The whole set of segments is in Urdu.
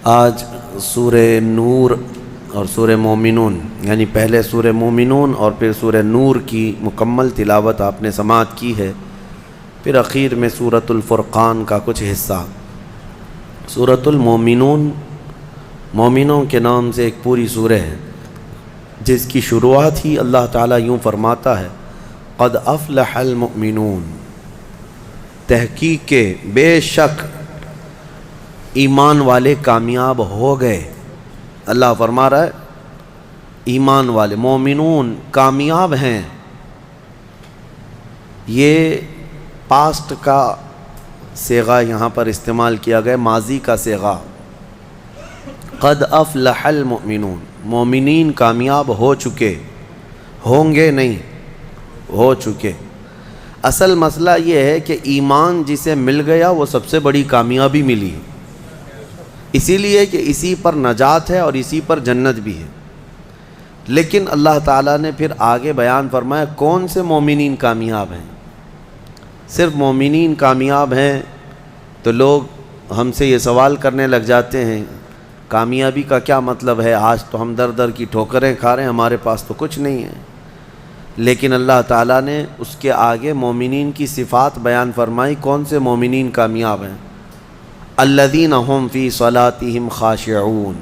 آج سورہ نور اور سورہ مومنون یعنی پہلے سورہ مومنون اور پھر سورہ نور کی مکمل تلاوت آپ نے سماعت کی ہے، پھر اخیر میں سورۃ الفرقان کا کچھ حصہ۔ سورۃ المومنون مومنوں کے نام سے ایک پوری سورہ ہے، جس کی شروعات ہی اللہ تعالیٰ یوں فرماتا ہے قد افلح المؤمنون، تحقیق کے بے شک ایمان والے کامیاب ہو گئے۔ اللہ فرما رہا ہے ایمان والے مومنون کامیاب ہیں۔ یہ پاسٹ کا صیغہ یہاں پر استعمال کیا گیا، ماضی کا صیغہ۔ قد افلح المؤمنون، مومنین کامیاب ہو چکے، ہوں گے نہیں، ہو چکے۔ اصل مسئلہ یہ ہے کہ ایمان جسے مل گیا وہ سب سے بڑی کامیابی ملی، اسی لیے کہ اسی پر نجات ہے اور اسی پر جنت بھی ہے۔ لیکن اللہ تعالیٰ نے پھر آگے بیان فرمایا کون سے مومنین کامیاب ہیں۔ صرف مومنین کامیاب ہیں تو لوگ ہم سے یہ سوال کرنے لگ جاتے ہیں کامیابی کا کیا مطلب ہے؟ آج تو ہم در در کی ٹھوکریں کھا رہے ہیں، ہمارے پاس تو کچھ نہیں ہے۔ لیکن اللہ تعالیٰ نے اس کے آگے مومنین کی صفات بیان فرمائی، کون سے مومنین کامیاب ہیں؟ الذین هم فی صلاتہم خاشعون،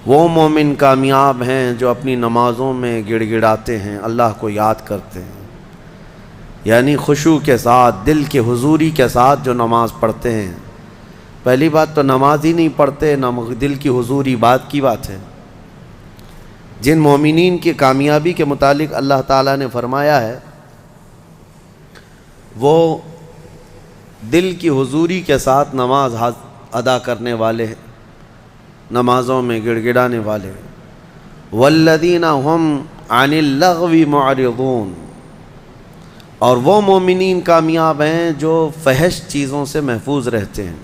وہ مومن کامیاب ہیں جو اپنی نمازوں میں گڑ گڑاتے ہیں، اللہ کو یاد کرتے ہیں، یعنی خشوع کے ساتھ، دل کے حضوری کے ساتھ جو نماز پڑھتے ہیں۔ پہلی بات تو نماز ہی نہیں پڑھتے، دل کی حضوری بات کی بات ہے۔ جن مومنین کی کامیابی کے متعلق اللہ تعالیٰ نے فرمایا ہے وہ دل کی حضوری کے ساتھ نماز ادا کرنے والے ہیں، نمازوں میں گڑ گڑانے والے ہیں۔ والذین هم عن اللغو معرضون، اور وہ مومنین کامیاب ہیں جو فحش چیزوں سے محفوظ رہتے ہیں،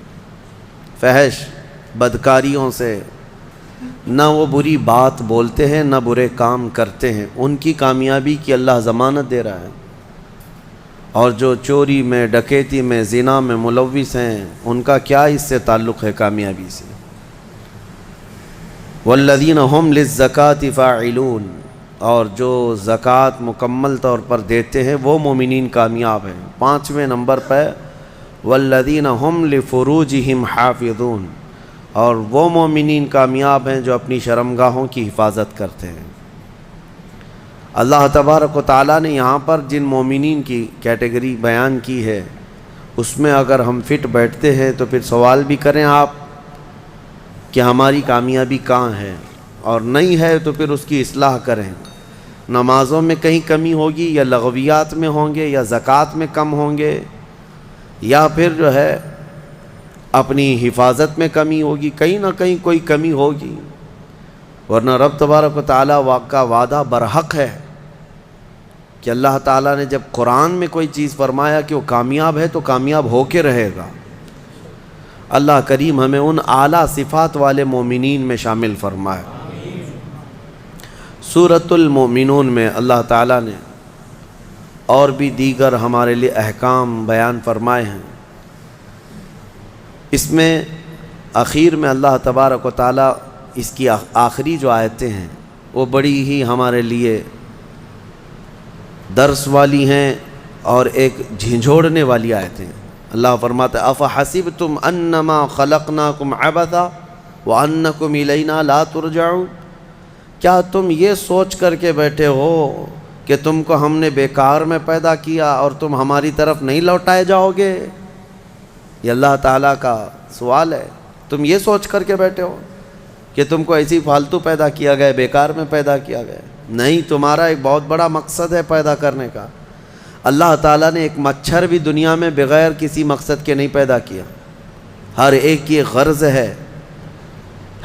فحش بدکاریوں سے، نہ وہ بری بات بولتے ہیں نہ برے کام کرتے ہیں، ان کی کامیابی کی اللہ ضمانت دے رہا ہے۔ اور جو چوری میں، ڈکیتی میں، زنا میں ملوث ہیں، ان کا کیا اس سے تعلق ہے کامیابی سے؟ والذین هم للزکاۃ فاعلون، اور جو زکوٰۃ مکمل طور پر دیتے ہیں وہ مومنین کامیاب ہیں۔ 5ویں نمبر پہ والذین هم لفروجہم حافظون، اور وہ مومنین کامیاب ہیں جو اپنی شرمگاہوں کی حفاظت کرتے ہیں۔ اللہ تبارک و تعالیٰ نے یہاں پر جن مومنین کی کیٹیگری بیان کی ہے اس میں اگر ہم فٹ بیٹھتے ہیں تو پھر سوال بھی کریں آپ کہ ہماری کامیابی کہاں ہے، اور نہیں ہے تو پھر اس کی اصلاح کریں۔ نمازوں میں کہیں کمی ہوگی، یا لغویات میں ہوں گے، یا زکوٰۃ میں کم ہوں گے، یا پھر جو ہے اپنی حفاظت میں کمی ہوگی، کہیں نہ کہیں کوئی کمی ہوگی، ورنہ رب تبارک و تعالیٰ کا وعدہ برحق ہے کہ اللہ تعالیٰ نے جب قرآن میں کوئی چیز فرمایا کہ وہ کامیاب ہے تو کامیاب ہو کے رہے گا۔ اللہ کریم ہمیں ان اعلیٰ صفات والے مومنین میں شامل فرمائے۔ سورۃ المومنون میں اللہ تعالیٰ نے اور بھی دیگر ہمارے لیے احکام بیان فرمائے ہیں۔ اس میں اخیر میں اللہ تبارک و تعالیٰ اس کی آخری جو آیتیں ہیں وہ بڑی ہی ہمارے لیے درس والی ہیں اور ایک جھنجھوڑنے والی آیتیں ہیں۔ اللہ فرماتا ہے افحسبتم انما خلقناکم عبثا وانکم الینا لا ترجعون، کیا تم یہ سوچ کر کے بیٹھے ہو کہ تم کو ہم نے بیکار میں پیدا کیا اور تم ہماری طرف نہیں لوٹائے جاؤ گے؟ یہ اللہ تعالیٰ کا سوال ہے۔ تم یہ سوچ کر کے بیٹھے ہو کہ تم کو ایسی فالتو پیدا کیا گیا، بیکار میں پیدا کیا گیا؟ نہیں، تمہارا ایک بہت بڑا مقصد ہے پیدا کرنے کا۔ اللہ تعالیٰ نے ایک مچھر بھی دنیا میں بغیر کسی مقصد کے نہیں پیدا کیا، ہر ایک کی ایک غرض ہے۔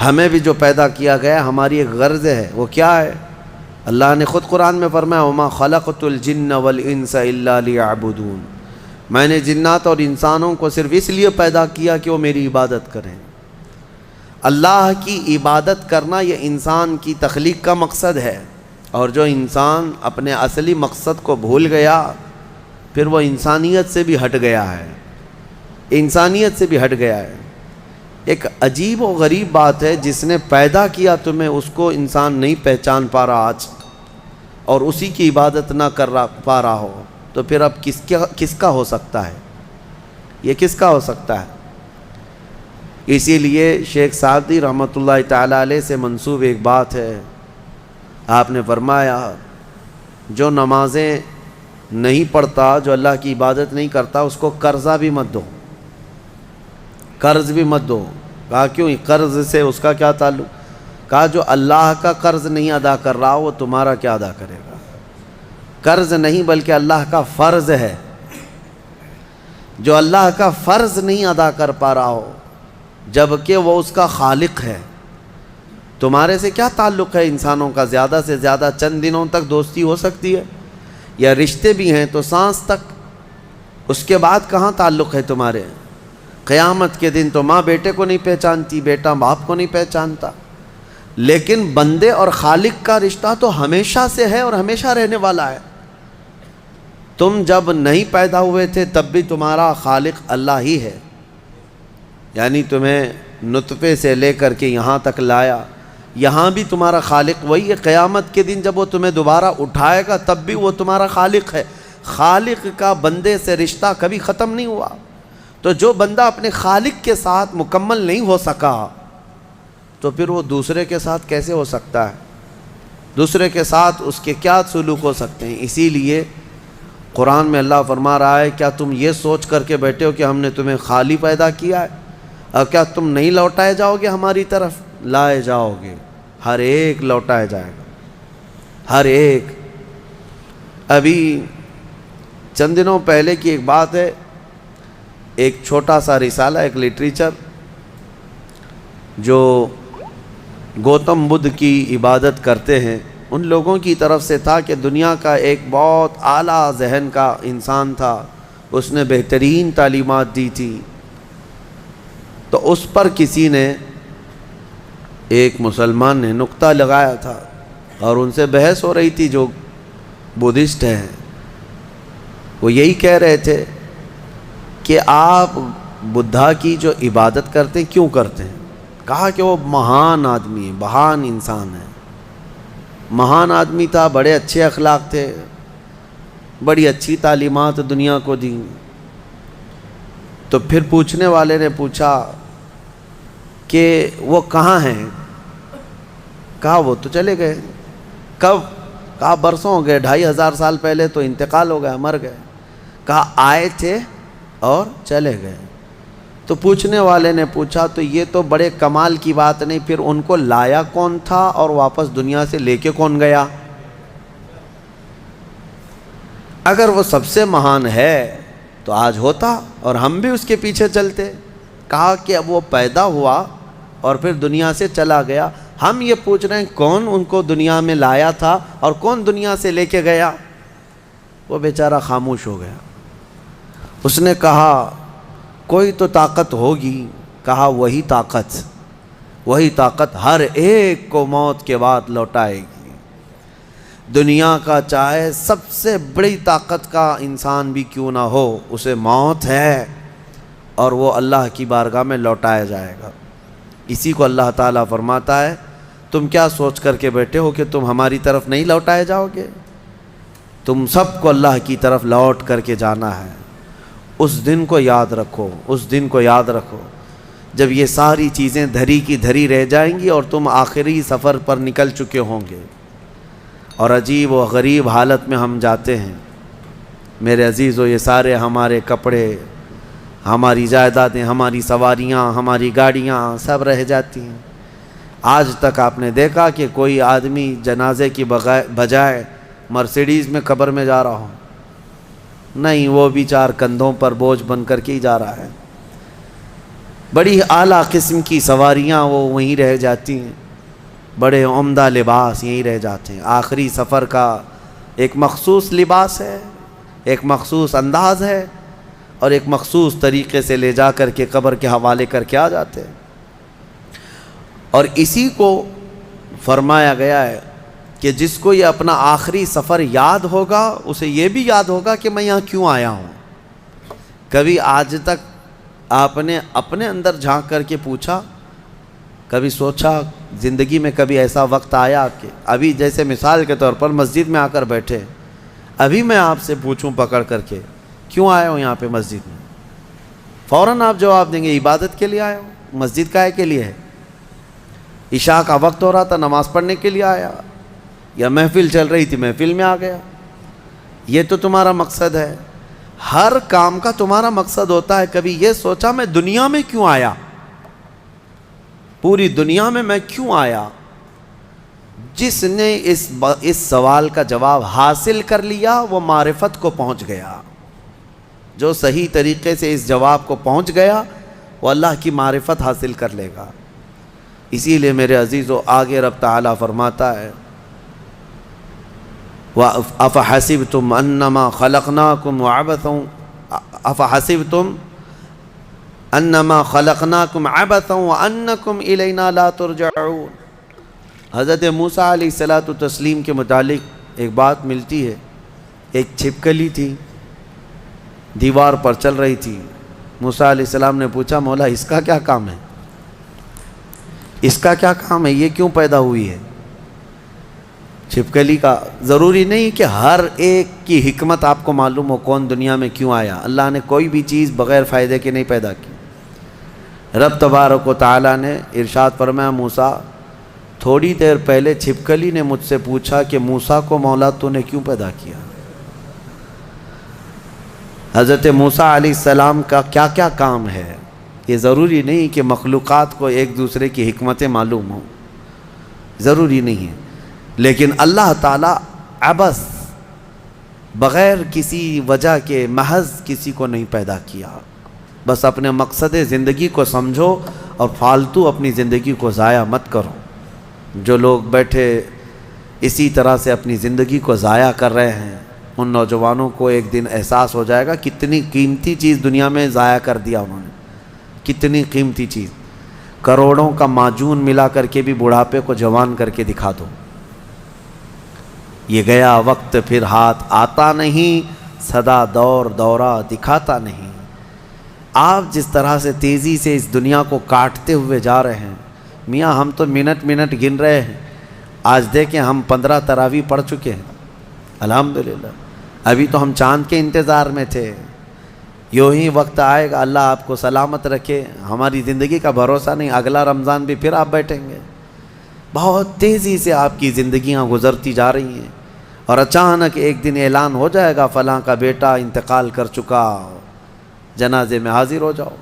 ہمیں بھی جو پیدا کیا گیا ہماری ایک غرض ہے، وہ کیا ہے؟ اللہ نے خود قرآن میں فرمایا وَمَا خَلَقْتُ الْجِنَّ وَالْإِنسَ إِلَّا لِيَعْبُدُونَ، میں نے جنات اور انسانوں کو صرف اس لیے پیدا کیا کہ وہ میری عبادت کریں۔ اللہ کی عبادت کرنا یہ انسان کی تخلیق کا مقصد ہے، اور جو انسان اپنے اصلی مقصد کو بھول گیا پھر وہ انسانیت سے بھی ہٹ گیا ہے، انسانیت سے بھی ہٹ گیا ہے۔ ایک عجیب و غریب بات ہے، جس نے پیدا کیا تمہیں اس کو انسان نہیں پہچان پا رہا آج، اور اسی کی عبادت نہ کر پا رہا ہو، تو پھر اب کس کا ہو سکتا ہے؟ یہ کس کا ہو سکتا ہے؟ اسی لیے شیخ سعدی رحمۃ اللہ تعالیٰ علیہ سے منسوب ایک بات ہے، آپ نے فرمایا جو نمازیں نہیں پڑھتا، جو اللہ کی عبادت نہیں کرتا، اس کو قرضہ بھی مت دو، قرض بھی مت دو۔ کہا کیوں؟ قرض سے اس کا کیا تعلق؟ کہا جو اللہ کا قرض نہیں ادا کر رہا وہ تمہارا کیا ادا کرے گا؟ قرض نہیں بلکہ اللہ کا فرض ہے، جو اللہ کا فرض نہیں ادا کر پا رہا ہو جبکہ وہ اس کا خالق ہے، تمہارے سے کیا تعلق ہے؟ انسانوں کا زیادہ سے زیادہ چند دنوں تک دوستی ہو سکتی ہے، یا رشتے بھی ہیں تو سانس تک، اس کے بعد کہاں تعلق ہے تمہارے؟ قیامت کے دن تو ماں بیٹے کو نہیں پہچانتی، بیٹا باپ کو نہیں پہچانتا، لیکن بندے اور خالق کا رشتہ تو ہمیشہ سے ہے اور ہمیشہ رہنے والا ہے۔ تم جب نہیں پیدا ہوئے تھے تب بھی تمہارا خالق اللہ ہی ہے، یعنی تمہیں نطفے سے لے کر کے یہاں تک لایا، یہاں بھی تمہارا خالق وہی ہے۔ قیامت کے دن جب وہ تمہیں دوبارہ اٹھائے گا تب بھی وہ تمہارا خالق ہے۔ خالق کا بندے سے رشتہ کبھی ختم نہیں ہوا، تو جو بندہ اپنے خالق کے ساتھ مکمل نہیں ہو سکا تو پھر وہ دوسرے کے ساتھ کیسے ہو سکتا ہے؟ دوسرے کے ساتھ اس کے کیا سلوک ہو سکتے ہیں؟ اسی لیے قرآن میں اللہ فرما رہا ہے کیا تم یہ سوچ کر کے بیٹھے ہو کہ ہم نے تمہیں خالی پیدا کیا ہے، اور کیا تم نہیں لوٹائے جاؤ گے ہماری طرف؟ لائے جاؤ گے، ہر ایک لوٹایا جائے گا، ہر ایک۔ ابھی چند دنوں پہلے کی ایک بات ہے، ایک چھوٹا سا رسالہ، ایک لٹریچر جو گوتم بدھ کی عبادت کرتے ہیں ان لوگوں کی طرف سے تھا کہ دنیا کا ایک بہت اعلیٰ ذہن کا انسان تھا، اس نے بہترین تعلیمات دی تھی، تو اس پر کسی نے، ایک مسلمان نے نقطہ لگایا تھا اور ان سے بحث ہو رہی تھی، جو بدھسٹ ہیں وہ یہی کہہ رہے تھے کہ آپ بدھا کی جو عبادت کرتے ہیں کیوں کرتے ہیں؟ کہا کہ وہ مہان آدمی ہے، مہان انسان ہے، مہان آدمی تھا، بڑے اچھے اخلاق تھے، بڑی اچھی تعلیمات دنیا کو دی۔ تو پھر پوچھنے والے نے پوچھا کہ وہ کہاں ہیں؟ کہا وہ تو چلے گئے۔ کب؟ کہا برسوں ہو گئے، 2500 سال پہلے تو انتقال ہو گیا، مر گئے۔ کہا آئے تھے اور چلے گئے۔ تو پوچھنے والے نے پوچھا تو یہ تو بڑے کمال کی بات نہیں، پھر ان کو لایا کون تھا اور واپس دنیا سے لے کے کون گیا؟ اگر وہ سب سے مہان ہے تو آج ہوتا اور ہم بھی اس کے پیچھے چلتے۔ کہا کہ اب وہ پیدا ہوا اور پھر دنیا سے چلا گیا، ہم یہ پوچھ رہے ہیں کون ان کو دنیا میں لایا تھا اور کون دنیا سے لے کے گیا؟ وہ بیچارہ خاموش ہو گیا۔ اس نے کہا کوئی تو طاقت ہوگی۔ کہا وہی طاقت ہر ایک کو موت کے بعد لوٹائے گی۔ دنیا کا چاہے سب سے بڑی طاقت کا انسان بھی کیوں نہ ہو، اسے موت ہے اور وہ اللہ کی بارگاہ میں لوٹایا جائے گا۔ اسی کو اللہ تعالیٰ فرماتا ہے تم کیا سوچ کر کے بیٹھے ہو کہ تم ہماری طرف نہیں لوٹائے جاؤ گے؟ تم سب کو اللہ کی طرف لوٹ کر کے جانا ہے۔ اس دن کو یاد رکھو، اس دن کو یاد رکھو جب یہ ساری چیزیں دھری کی دھری رہ جائیں گی اور تم آخری سفر پر نکل چکے ہوں گے، اور عجیب و غریب حالت میں ہم جاتے ہیں۔ میرے عزیزو، یہ سارے ہمارے کپڑے، ہماری جائیدادیں، ہماری سواریاں، ہماری گاڑیاں سب رہ جاتی ہیں۔ آج تک آپ نے دیکھا کہ کوئی آدمی جنازے کی بجائے مرسیڈیز میں قبر میں جا رہا ہو؟ نہیں، وہ بھی 4 کندھوں پر بوجھ بن کر کے ہی جا رہا ہے۔ بڑی اعلیٰ قسم کی سواریاں وہ وہیں رہ جاتی ہیں، بڑے عمدہ لباس یہیں رہ جاتے ہیں۔ آخری سفر کا ایک مخصوص لباس ہے، ایک مخصوص انداز ہے، اور ایک مخصوص طریقے سے لے جا کر کے قبر کے حوالے کر کے آ جاتے ہیں۔ اور اسی کو فرمایا گیا ہے کہ جس کو یہ اپنا آخری سفر یاد ہوگا اسے یہ بھی یاد ہوگا کہ میں یہاں کیوں آیا ہوں۔ کبھی آج تک آپ نے اپنے اندر جھانک کر کے پوچھا، کبھی سوچا زندگی میں کبھی ایسا وقت آیا آپ کے، ابھی جیسے مثال کے طور پر مسجد میں آ کر بیٹھے، ابھی میں آپ سے پوچھوں پکڑ کر کے کیوں آئے ہو یہاں پہ مسجد میں، فوراً آپ جواب دیں گے عبادت کے لیے آئے ہو، مسجد کائے کے لیے ہے؟ عشاء کا وقت ہو رہا تھا نماز پڑھنے کے لیے آیا، یا محفل چل رہی تھی محفل میں آ گیا، یہ تو تمہارا مقصد ہے۔ ہر کام کا تمہارا مقصد ہوتا ہے۔ کبھی یہ سوچا میں دنیا میں کیوں آیا، پوری دنیا میں میں کیوں آیا؟ جس نے اس سوال کا جواب حاصل کر لیا وہ معرفت کو پہنچ گیا، جو صحیح طریقے سے اس جواب کو پہنچ گیا وہ اللہ کی معرفت حاصل کر لے گا۔ اسی لیے میرے عزیزو آگے رب تعالیٰ فرماتا ہے أَفَحَسِبْتُمْ أَنَّمَا خَلَقْنَاكُمْ عَبَثًا أَفَحَسِبْتُمْ أَنَّمَا خَلَقْنَاكُمْ عَبَثًا وَأَنَّكُمْ إِلَيْنَا لَا تُرْجَعُونَ۔ حضرت موسیٰ علیہ الصلوۃ والتسلیم کے متعلق ایک بات ملتی ہے، ایک چھپکلی تھی دیوار پر چل رہی تھی، موسیٰ علیہ السلام نے پوچھا مولا اس کا کیا کام ہے، اس کا کیا کام ہے، یہ کیوں پیدا ہوئی ہے؟ چھپکلی کا ضروری نہیں کہ ہر ایک کی حکمت آپ کو معلوم ہو کون دنیا میں کیوں آیا۔ اللہ نے کوئی بھی چیز بغیر فائدے کے نہیں پیدا کی۔ رب تبارک و تعالیٰ نے ارشاد فرمایا موسیٰ تھوڑی دیر پہلے چھپکلی نے مجھ سے پوچھا کہ موسیٰ کو مولا تو نے کیوں پیدا کیا؟ حضرت موسیٰ علیہ السلام کا کیا کیا کام ہے؟ یہ ضروری نہیں کہ مخلوقات کو ایک دوسرے کی حکمتیں معلوم ہوں، ضروری نہیں ہے، لیکن اللہ تعالیٰ عبث بغیر کسی وجہ کے محض کسی کو نہیں پیدا کیا۔ بس اپنے مقصد زندگی کو سمجھو اور فالتو اپنی زندگی کو ضائع مت کرو۔ جو لوگ بیٹھے اسی طرح سے اپنی زندگی کو ضائع کر رہے ہیں ان نوجوانوں کو ایک دن احساس ہو جائے گا کتنی قیمتی چیز دنیا میں ضائع کر دیا انہوں نے، کتنی قیمتی چیز۔ کروڑوں کا معجون ملا کر کے بھی بڑھاپے کو جوان کر کے دکھا دو، یہ گیا وقت پھر ہاتھ آتا نہیں، سدا دور دورہ دکھاتا نہیں۔ آپ جس طرح سے تیزی سے اس دنیا کو کاٹتے ہوئے جا رہے ہیں، میاں ہم تو منٹ منٹ گن رہے ہیں، آج دیکھیں ہم 15 تراویح پڑھ چکے ہیں الحمدللہ، ابھی تو ہم چاند کے انتظار میں تھے۔ یوں ہی وقت آئے گا، اللہ آپ کو سلامت رکھے، ہماری زندگی کا بھروسہ نہیں، اگلا رمضان بھی پھر آپ بیٹھیں گے۔ بہت تیزی سے آپ کی زندگیاں گزرتی جا رہی ہیں، اور اچانک ایک دن اعلان ہو جائے گا فلاں کا بیٹا انتقال کر چکا، جنازے میں حاضر ہو جاؤ۔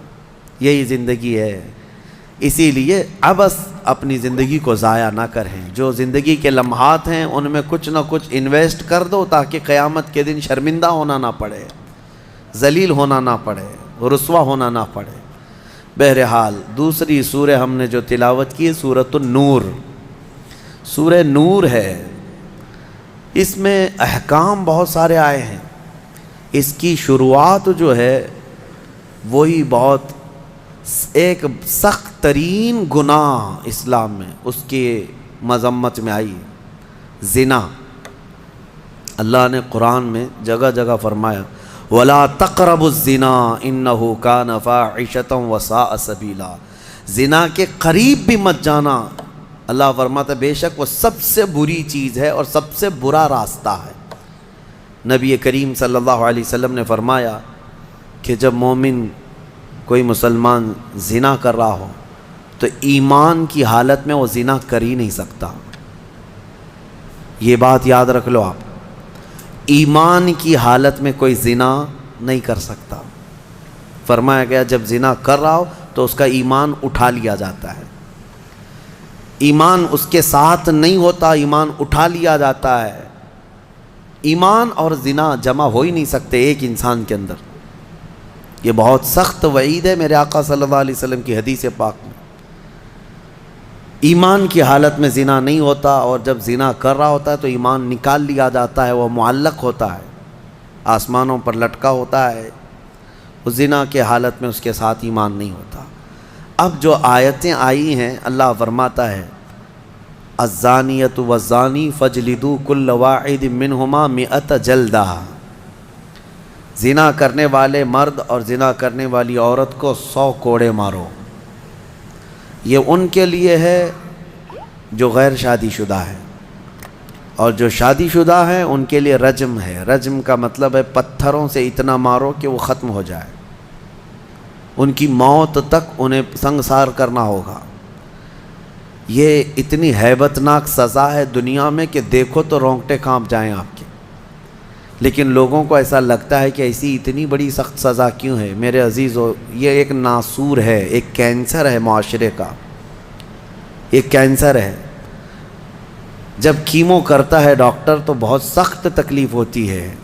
یہی زندگی ہے، اسی لیے عبث اپنی زندگی کو ضائع نہ کریں۔ جو زندگی کے لمحات ہیں ان میں کچھ نہ کچھ انویسٹ کر دو تاکہ قیامت کے دن شرمندہ ہونا نہ پڑے، ذلیل ہونا نہ پڑے، رسوا ہونا نہ پڑے۔ بہرحال دوسری سورہ ہم نے جو تلاوت کی ہے سورۃ النور، سورہ نور ہے، اس میں احکام بہت سارے آئے ہیں۔ اس کی شروعات جو ہے وہی بہت ایک سخت ترین گناہ اسلام میں اس کی مذمت میں آئی، زنا۔ اللہ نے قرآن میں جگہ جگہ فرمایا وَلَا تَقْرَبُوا الزِّنَا إِنَّهُ كَانَ فَاحِشَةً وَسَاءَ سَبِيلًا، زنا کے قریب بھی مت جانا۔ اللہ فرماتا ہے بے شک وہ سب سے بری چیز ہے اور سب سے برا راستہ ہے۔ نبی کریم صلی اللہ علیہ وسلم نے فرمایا کہ جب مومن کوئی مسلمان زنا کر رہا ہو تو ایمان کی حالت میں وہ زنا کر ہی نہیں سکتا، یہ بات یاد رکھ لو آپ، ایمان کی حالت میں کوئی زنا نہیں کر سکتا۔ فرمایا گیا جب زنا کر رہا ہو تو اس کا ایمان اٹھا لیا جاتا ہے، ایمان اس کے ساتھ نہیں ہوتا، ایمان اٹھا لیا جاتا ہے۔ ایمان اور زنا جمع ہو ہی نہیں سکتے ایک انسان کے اندر، یہ بہت سخت وعید ہے میرے آقا صلی اللہ علیہ وسلم کی حدیث پاک میں۔ ایمان کی حالت میں زنا نہیں ہوتا، اور جب زنا کر رہا ہوتا ہے تو ایمان نکال لیا جاتا ہے، وہ معلق ہوتا ہے، آسمانوں پر لٹکا ہوتا ہے، اس زنا کے حالت میں اس کے ساتھ ایمان نہیں ہوتا۔ اب جو آیتیں آئی ہیں اللہ فرماتا ہے الزانیۃ والزانی فاجلدوا کل واحد منہما 100 جلدہ، زنا کرنے والے مرد اور زنا کرنے والی عورت کو 100 کوڑے مارو۔ یہ ان کے لیے ہے جو غیر شادی شدہ ہے، اور جو شادی شدہ ہیں ان کے لیے رجم ہے۔ رجم کا مطلب ہے پتھروں سے اتنا مارو کہ وہ ختم ہو جائے، ان کی موت تک انہیں سنگسار کرنا ہوگا۔ یہ اتنی ہیبت ناک سزا ہے دنیا میں کہ دیکھو تو رونگٹے کانپ جائیں آپ کے، لیکن لوگوں کو ایسا لگتا ہے کہ ایسی اتنی بڑی سخت سزا کیوں ہے؟ میرے عزیزو، یہ ایک ناسور ہے، ایک کینسر ہے معاشرے کا، ایک کینسر ہے۔ جب کیمو کرتا ہے ڈاکٹر تو بہت سخت تکلیف ہوتی ہے۔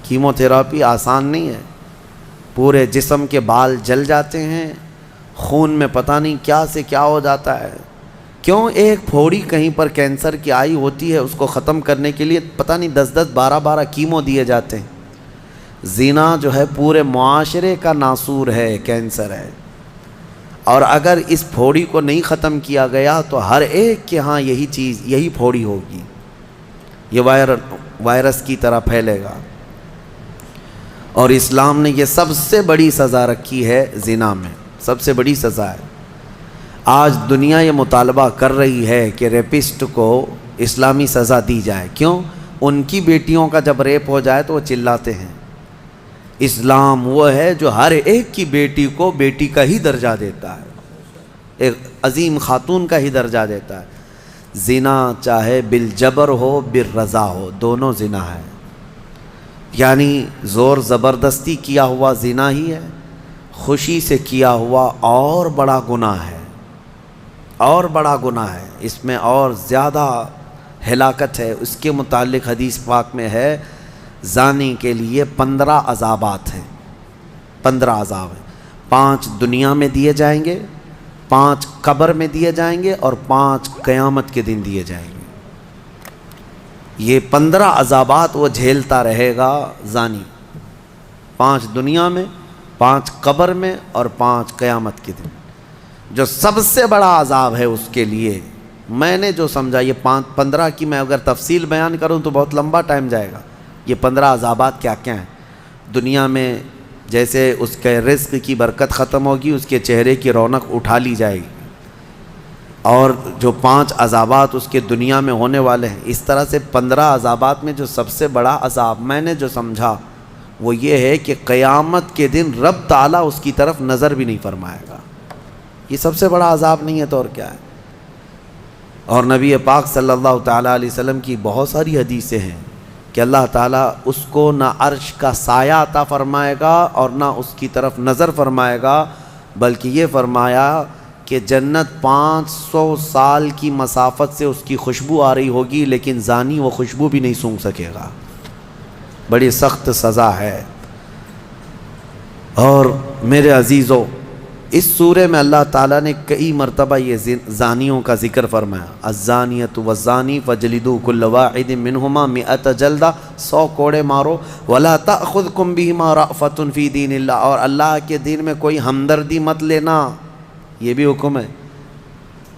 کیمو تھراپی آسان نہیں ہے، پورے جسم کے بال جل جاتے ہیں، خون میں پتہ نہیں کیا سے کیا ہو جاتا ہے۔ کیوں؟ ایک پھوڑی کہیں پر کینسر کی آئی ہوتی ہے، اس کو ختم کرنے کے لیے پتہ نہیں 10 12 کیمو دیے جاتے ہیں۔ زنا جو ہے پورے معاشرے کا ناسور ہے، کینسر ہے، اور اگر اس پھوڑی کو نہیں ختم کیا گیا تو ہر ایک کے ہاں یہی چیز، یہی پھوڑی ہوگی، یہ وائرس کی طرح پھیلے گا۔ اور اسلام نے یہ سب سے بڑی سزا رکھی ہے زنا میں، سب سے بڑی سزا ہے۔ آج دنیا یہ مطالبہ کر رہی ہے کہ ریپسٹ کو اسلامی سزا دی جائے۔ کیوں؟ ان کی بیٹیوں کا جب ریپ ہو جائے تو وہ چلاتے ہیں۔ اسلام وہ ہے جو ہر ایک کی بیٹی کو بیٹی کا ہی درجہ دیتا ہے، ایک عظیم خاتون کا ہی درجہ دیتا ہے۔ زنا چاہے بالجبر ہو بالرضا ہو، دونوں زنا ہے، یعنی زور زبردستی کیا ہوا زنا ہی ہے، خوشی سے کیا ہوا اور بڑا گناہ ہے، اور بڑا گناہ ہے، اس میں اور زیادہ ہلاکت ہے۔ اس کے متعلق حدیث پاک میں ہے زانی کے لیے 15 عذابات ہیں، 15 عذاب ہیں۔ 5 دنیا میں دیے جائیں گے، 5 قبر میں دیے جائیں گے، اور 5 قیامت کے دن دیے جائیں گے۔ یہ 15 عذابات وہ جھیلتا رہے گا زانی، 5 دنیا میں، 5 قبر میں، اور 5 قیامت کے دن۔ جو سب سے بڑا عذاب ہے اس کے لیے، میں نے جو سمجھا، یہ 15 کی میں اگر تفصیل بیان کروں تو بہت لمبا ٹائم جائے گا۔ یہ 15 عذابات کیا کیا ہیں؟ دنیا میں جیسے اس کے رزق کی برکت ختم ہوگی، اس کے چہرے کی رونق اٹھا لی جائے گی، اور جو 5 عذابات اس کے دنیا میں ہونے والے ہیں، اس طرح سے 15 عذابات میں جو سب سے بڑا عذاب میں نے جو سمجھا وہ یہ ہے کہ قیامت کے دن رب تعالیٰ اس کی طرف نظر بھی نہیں فرمائے گا۔ یہ سب سے بڑا عذاب نہیں ہے تو اور کیا ہے؟ اور نبی پاک صلی اللہ تعالیٰ علیہ وسلم کی بہت ساری حدیثیں ہیں کہ اللہ تعالیٰ اس کو نہ عرش کا سایہ عطا فرمائے گا اور نہ اس کی طرف نظر فرمائے گا، بلکہ یہ فرمایا کہ جنت 500 سال کی مسافت سے اس کی خوشبو آ رہی ہوگی، لیکن زانی وہ خوشبو بھی نہیں سونگھ سکے گا۔ بڑی سخت سزا ہے۔ اور میرے عزیزو، اس سورے میں اللہ تعالیٰ نے کئی مرتبہ یہ زانیوں کا ذکر فرمایا، الزانیۃ والزانی فجلدوا کل واحد منہما 100 جلدہ، 100 کوڑے مارو، ولا تأخذکم بہما رأفۃ فی دین اللہ، اور اللہ کے دین میں کوئی ہمدردی مت لینا، یہ بھی حکم ہے۔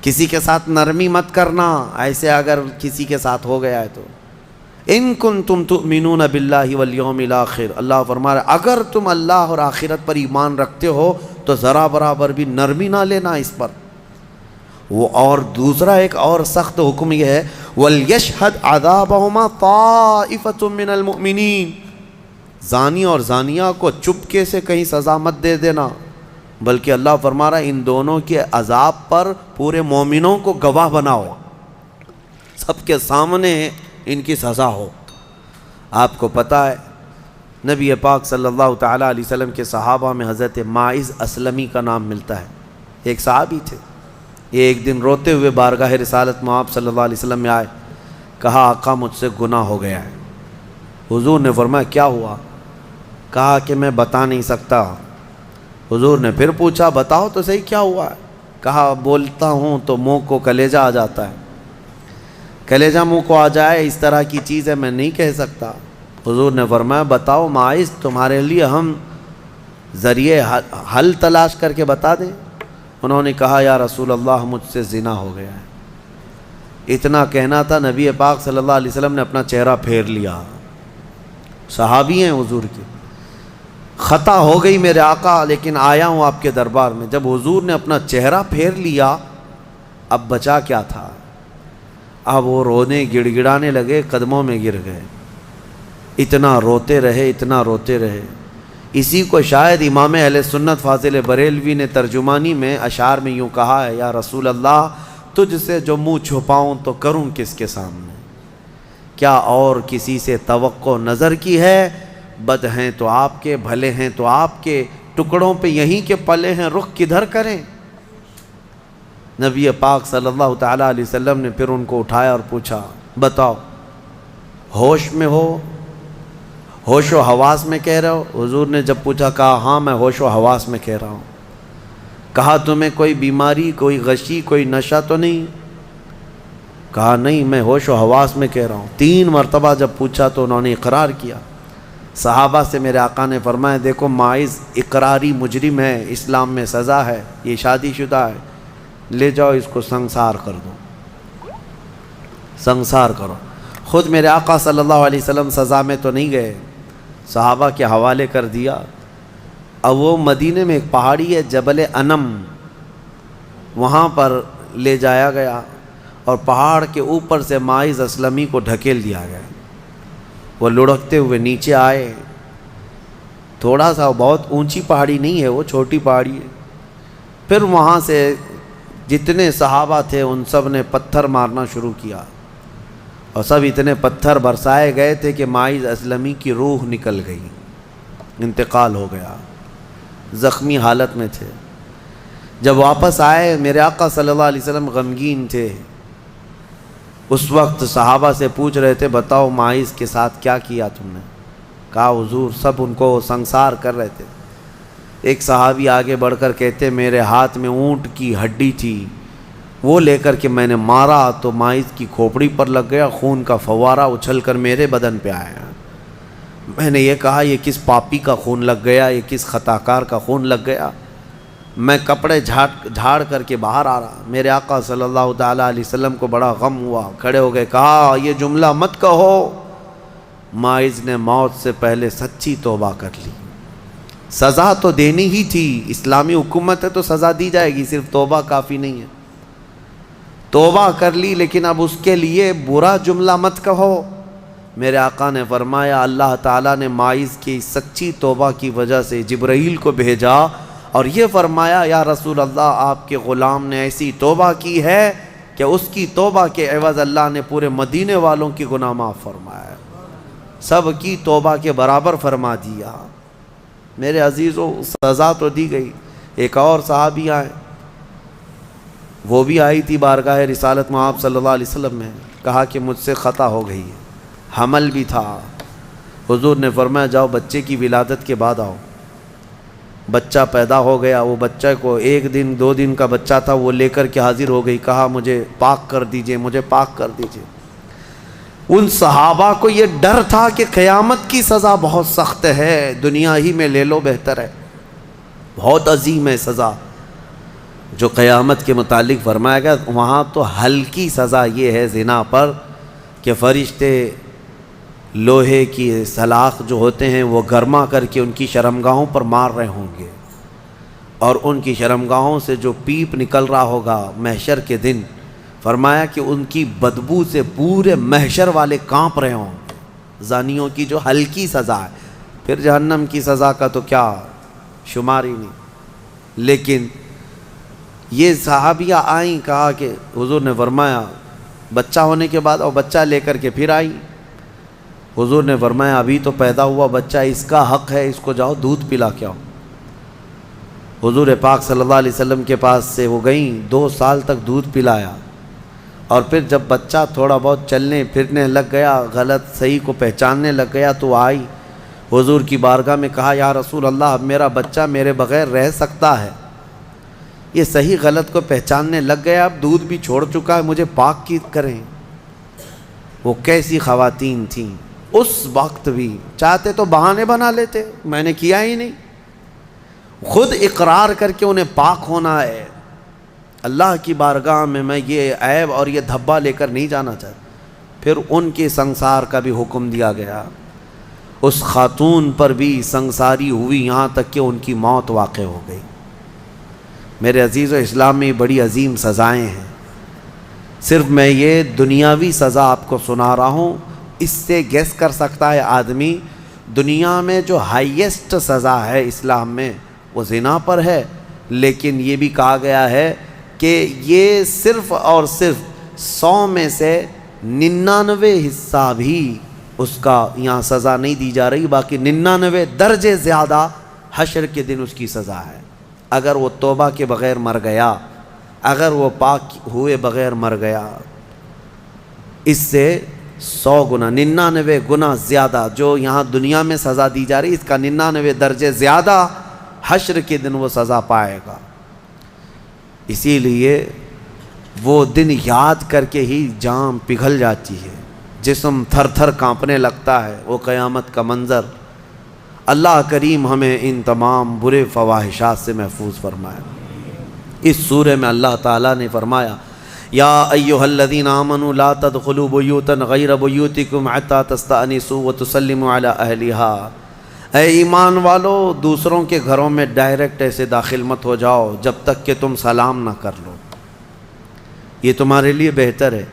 کسی کے ساتھ نرمی مت کرنا، ایسے اگر کسی کے ساتھ ہو گیا ہے تو ان کنتم تؤمنون باللہ والیوم الاخر، اللہ فرما رہا ہے اگر تم اللہ اور آخرت پر ایمان رکھتے ہو تو ذرا برابر بھی نرمی نہ لینا اس پر۔ وہ اور دوسرا ایک اور سخت حکم یہ ہے، وَلْيَشْهَدْ عَذَابَهُمَا طَائِفَةٌ مِّنَ الْمُؤْمِنِينَ، زانی اور زانیہ کو چپکے سے کہیں سزا مت دے دینا، بلکہ اللہ فرما رہا ہے ان دونوں کے عذاب پر پورے مومنوں کو گواہ بناؤ، سب کے سامنے ان کی سزا ہو۔ آپ کو پتہ ہے نبی پاک صلی اللہ تعالیٰ علیہ وسلم کے صحابہ میں حضرت ماعز اسلمی کا نام ملتا ہے، ایک صحابی تھے۔ یہ ایک دن روتے ہوئے بارگاہ رسالت میں آپ صلی اللہ علیہ وسلم میں آئے، کہا آقا مجھ سے گناہ ہو گیا ہے۔ حضور نے فرمایا کیا ہوا؟ کہا کہ میں بتا نہیں سکتا۔ حضور نے پھر پوچھا بتاؤ تو صحیح کیا ہوا ہے؟ کہا بولتا ہوں تو منہ کو کلیجہ آ جاتا ہے، کلیجہ منہ کو آ جائے اس طرح کی چیز ہے میں نہیں کہہ سکتا۔ حضور نے فرمایا بتاؤ ماعز تمہارے لیے ہم ذریعے حل تلاش کر کے بتا دیں؟ انہوں نے کہا یا رسول اللہ مجھ سے زنا ہو گیا ہے۔ اتنا کہنا تھا، نبی پاک صلی اللہ علیہ وسلم نے اپنا چہرہ پھیر لیا، صحابی ہیں حضور کے، خطا ہو گئی میرے آقا، لیکن آیا ہوں آپ کے دربار میں۔ جب حضور نے اپنا چہرہ پھیر لیا، اب بچا کیا تھا؟ اب وہ رونے گڑ گڑانے لگے، قدموں میں گر گئے، اتنا روتے رہے، اتنا روتے رہے۔ اسی کو شاید امام اہل سنت فاضل بریلوی نے ترجمانی میں اشعار میں یوں کہا ہے، یا رسول اللہ تجھ سے جو منہ چھپاؤں تو کروں کس کے سامنے، کیا اور کسی سے توقع نظر کی ہے؟ بد ہیں تو آپ کے، بھلے ہیں تو آپ کے، ٹکڑوں پہ یہیں کے پلے ہیں، رخ کدھر کریں؟ نبی پاک صلی اللہ تعالیٰ علیہ وسلم نے پھر ان کو اٹھایا اور پوچھا، بتاؤ ہوش میں ہو، ہوش و حواس میں کہہ رہے ہو؟ حضور نے جب پوچھا، کہا ہاں میں ہوش و حواس میں کہہ رہا ہوں۔ کہا تمہیں کوئی بیماری، کوئی غشی، کوئی نشہ تو نہیں؟ کہا نہیں، میں ہوش و حواس میں کہہ رہا ہوں۔ 3 مرتبہ جب پوچھا تو انہوں نے اقرار کیا۔ صحابہ سے میرے آقا نے فرمایا، دیکھو ماعز اقراری مجرم ہے، اسلام میں سزا ہے، یہ شادی شدہ ہے، لے جاؤ اس کو سنسار کر دو، سنسار کرو۔ خود میرے آقا صلی اللہ علیہ وسلم سزا میں تو نہیں گئے، صحابہ کے حوالے کر دیا۔ اب وہ مدینے میں ایک پہاڑی ہے جبل انم، وہاں پر لے جایا گیا اور پہاڑ کے اوپر سے ماعز اسلمی کو ڈھکیل دیا گیا۔ وہ لڑکتے ہوئے نیچے آئے، تھوڑا سا، بہت اونچی پہاڑی نہیں ہے وہ، چھوٹی پہاڑی ہے۔ پھر وہاں سے جتنے صحابہ تھے ان سب نے پتھر مارنا شروع کیا، اور سب اتنے پتھر برسائے گئے تھے کہ ماعز اسلمی کی روح نکل گئی، انتقال ہو گیا، زخمی حالت میں تھے۔ جب واپس آئے میرے آقا صلی اللہ علیہ وسلم غمگین تھے۔ اس وقت صحابہ سے پوچھ رہے تھے، بتاؤ ماعز کے ساتھ کیا کیا تم نے؟ کہا حضور سب ان کو سنسار کر رہے تھے۔ ایک صحابی آگے بڑھ کر کہتے، میرے ہاتھ میں اونٹ کی ہڈی تھی، وہ لے کر کے میں نے مارا تو ماعز کی کھوپڑی پر لگ گیا، خون کا فوارہ اچھل کر میرے بدن پہ آیا۔ میں نے یہ کہا یہ کس پاپی کا خون لگ گیا، یہ کس خطا کار کا خون لگ گیا؟ میں کپڑے جھاڑ کر کے باہر آ رہا۔ میرے آقا صلی اللہ تعالیٰ علیہ وسلم کو بڑا غم ہوا، کھڑے ہو گئے، کہا یہ جملہ مت کہو، ماعز نے موت سے پہلے سچی توبہ کر لی۔ سزا تو دینی ہی تھی، اسلامی حکومت ہے تو سزا دی جائے گی، صرف توبہ کافی نہیں ہے۔ توبہ کر لی، لیکن اب اس کے لیے برا جملہ مت کہو۔ میرے آقا نے فرمایا، اللہ تعالیٰ نے ماعز کی سچی توبہ کی وجہ سے جبرائیل کو بھیجا اور یہ فرمایا، یا رسول اللہ آپ کے غلام نے ایسی توبہ کی ہے کہ اس کی توبہ کے عوض اللہ نے پورے مدینے والوں کی گناہ معاف فرمایا، سب کی توبہ کے برابر فرما دیا۔ میرے عزیزو سزا تو دی گئی۔ ایک اور صحابی آئے، وہ بھی آئی تھی بارگاہ رسالت میں آپ صلی اللہ علیہ وسلم میں، کہا کہ مجھ سے خطا ہو گئی ہے، حمل بھی تھا۔ حضور نے فرمایا جاؤ بچے کی ولادت کے بعد آؤ۔ بچہ پیدا ہو گیا، وہ بچہ کو 1 دن 2 دن کا بچہ تھا، وہ لے کر کے حاضر ہو گئی، کہا مجھے پاک کر دیجئے، مجھے پاک کر دیجئے۔ ان صحابہ کو یہ ڈر تھا کہ قیامت کی سزا بہت سخت ہے، دنیا ہی میں لے لو بہتر ہے، بہت عظیم ہے سزا جو قیامت کے متعلق فرمایا گیا۔ وہاں تو ہلکی سزا یہ ہے زنا پر کہ فرشتے لوہے کی سلاخ جو ہوتے ہیں وہ گرما کر کے ان کی شرمگاہوں پر مار رہے ہوں گے، اور ان کی شرمگاہوں سے جو پیپ نکل رہا ہوگا محشر کے دن، فرمایا کہ ان کی بدبو سے پورے محشر والے کانپ رہے ہوں گے۔ زانیوں کی جو ہلکی سزا ہے، پھر جہنم کی سزا کا تو کیا شمار ہی نہیں۔ لیکن یہ صحابیہ آئیں، کہا کہ حضور نے فرمایا بچہ ہونے کے بعد، اور بچہ لے کر کے پھر آئی۔ حضور نے فرمایا ابھی تو پیدا ہوا بچہ، اس کا حق ہے، اس کو جاؤ دودھ پلا کے آؤ۔ حضور پاک صلی اللہ علیہ وسلم کے پاس سے وہ گئیں، 2 سال تک دودھ پلایا، اور پھر جب بچہ تھوڑا بہت چلنے پھرنے لگ گیا، غلط صحیح کو پہچاننے لگ گیا، تو آئی حضور کی بارگاہ میں، کہا یا رسول اللہ اب میرا بچہ میرے بغیر رہ سکتا ہے، یہ صحیح غلط کو پہچاننے لگ گیا، اب دودھ بھی چھوڑ چکا ہے، مجھے پاک کی کریں۔ وہ کیسی خواتین تھیں اس وقت بھی، چاہتے تو بہانے بنا لیتے، میں نے کیا ہی نہیں، خود اقرار کر کے انہیں پاک ہونا ہے۔ اللہ کی بارگاہ میں یہ عیب اور یہ دھبا لے کر نہیں جانا چاہتا۔ پھر ان کے سنسار کا بھی حکم دیا گیا۔ اس خاتون پر بھی سنگساری ہوئی، یہاں تک کہ ان کی موت واقع ہو گئی۔ میرے عزیز و اسلام میں بڑی عظیم سزائیں ہیں، صرف میں یہ دنیاوی سزا آپ کو سنا رہا ہوں، اس سے گیس کر سکتا ہے آدمی دنیا میں جو ہائیسٹ سزا ہے اسلام میں وہ زنا پر ہے، لیکن یہ بھی کہا گیا ہے کہ یہ صرف اور صرف 100 میں سے 99 حصہ بھی اس کا یہاں سزا نہیں دی جا رہی، باقی 99 درجے زیادہ حشر کے دن اس کی سزا ہے۔ اگر وہ توبہ کے بغیر مر گیا، اگر وہ پاک ہوئے بغیر مر گیا، اس سے 100 گنا 99 گنا زیادہ جو یہاں دنیا میں سزا دی جا رہی، اس کا 99 درجے زیادہ حشر کے دن وہ سزا پائے گا۔ اسی لیے وہ دن یاد کر کے ہی جان پگھل جاتی ہے، جسم تھر تھر کانپنے لگتا ہے، وہ قیامت کا منظر۔ اللہ کریم ہمیں ان تمام برے فواحشات سے محفوظ فرمائے۔ اس سورہ میں اللہ تعالیٰ نے فرمایا یا ایھا الذین آمنوا لا تدخلوا بیوتا غیر بیوتکم حتی تستأنسوا وتسلموا علی اہلہا، اے ایمان والو دوسروں کے گھروں میں ڈائریکٹ ایسے داخل مت ہو جاؤ جب تک کہ تم سلام نہ کر لو، یہ تمہارے لیے بہتر ہے۔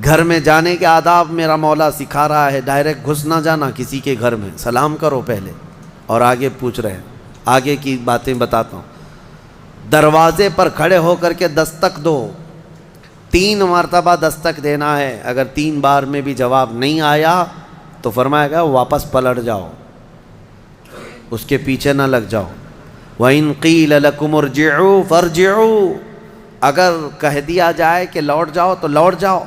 گھر میں جانے کے آداب میرا مولا سکھا رہا ہے، ڈائریکٹ گھس نہ جانا کسی کے گھر میں، سلام کرو پہلے، اور آگے پوچھ رہے ہیں، آگے کی باتیں بتاتا ہوں۔ دروازے پر کھڑے ہو کر کے دستک دو، 3 مرتبہ دستک دینا ہے، اگر 3 بار میں بھی جواب نہیں آیا تو فرمایا گیا واپس پلٹ جاؤ، اس کے پیچھے نہ لگ جاؤ۔ وَإِن قِيلَ لَكُمُ ارْجِعُوا فَارْجِعُوا، اگر کہہ دیا جائے کہ لوٹ جاؤ تو لوٹ جاؤ،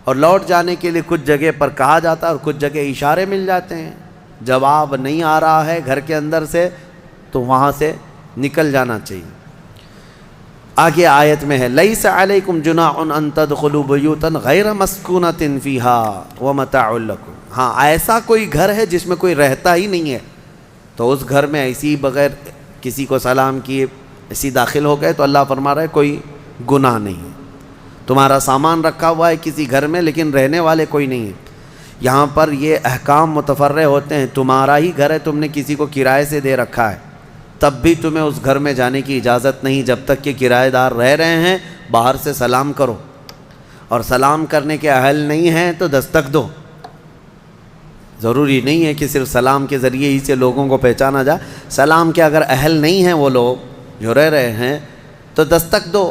اور لوٹ جانے کے لیے کچھ جگہ پر کہا جاتا ہے اور کچھ جگہ اشارے مل جاتے ہیں۔ جواب نہیں آ رہا ہے گھر کے اندر سے تو وہاں سے نکل جانا چاہیے۔ آگے آیت میں ہے لیس علیکم جناح ان تدخلوا بیوتا غیر مسکونۃ فیہا ومتاع لکم، ہاں ایسا کوئی گھر ہے جس میں کوئی رہتا ہی نہیں ہے تو اس گھر میں ایسی بغیر کسی کو سلام کیے ایسی داخل ہو گئے تو اللہ فرما رہا ہے کوئی گناہ نہیں ہے۔ تمہارا سامان رکھا ہوا ہے کسی گھر میں لیکن رہنے والے کوئی نہیں ہے، یہاں پر یہ احکام متفرع ہوتے ہیں۔ تمہارا ہی گھر ہے، تم نے کسی کو کرائے سے دے رکھا ہے، تب بھی تمہیں اس گھر میں جانے کی اجازت نہیں جب تک کہ کرایہ دار رہ رہے ہیں۔ باہر سے سلام کرو، اور سلام کرنے کے اہل نہیں ہیں تو دستک دو۔ ضروری نہیں ہے کہ صرف سلام کے ذریعے ہی سے لوگوں کو پہچانا جائے، سلام کے اگر اہل نہیں ہیں وہ لوگ جو رہ رہے ہیں تو دستک دو،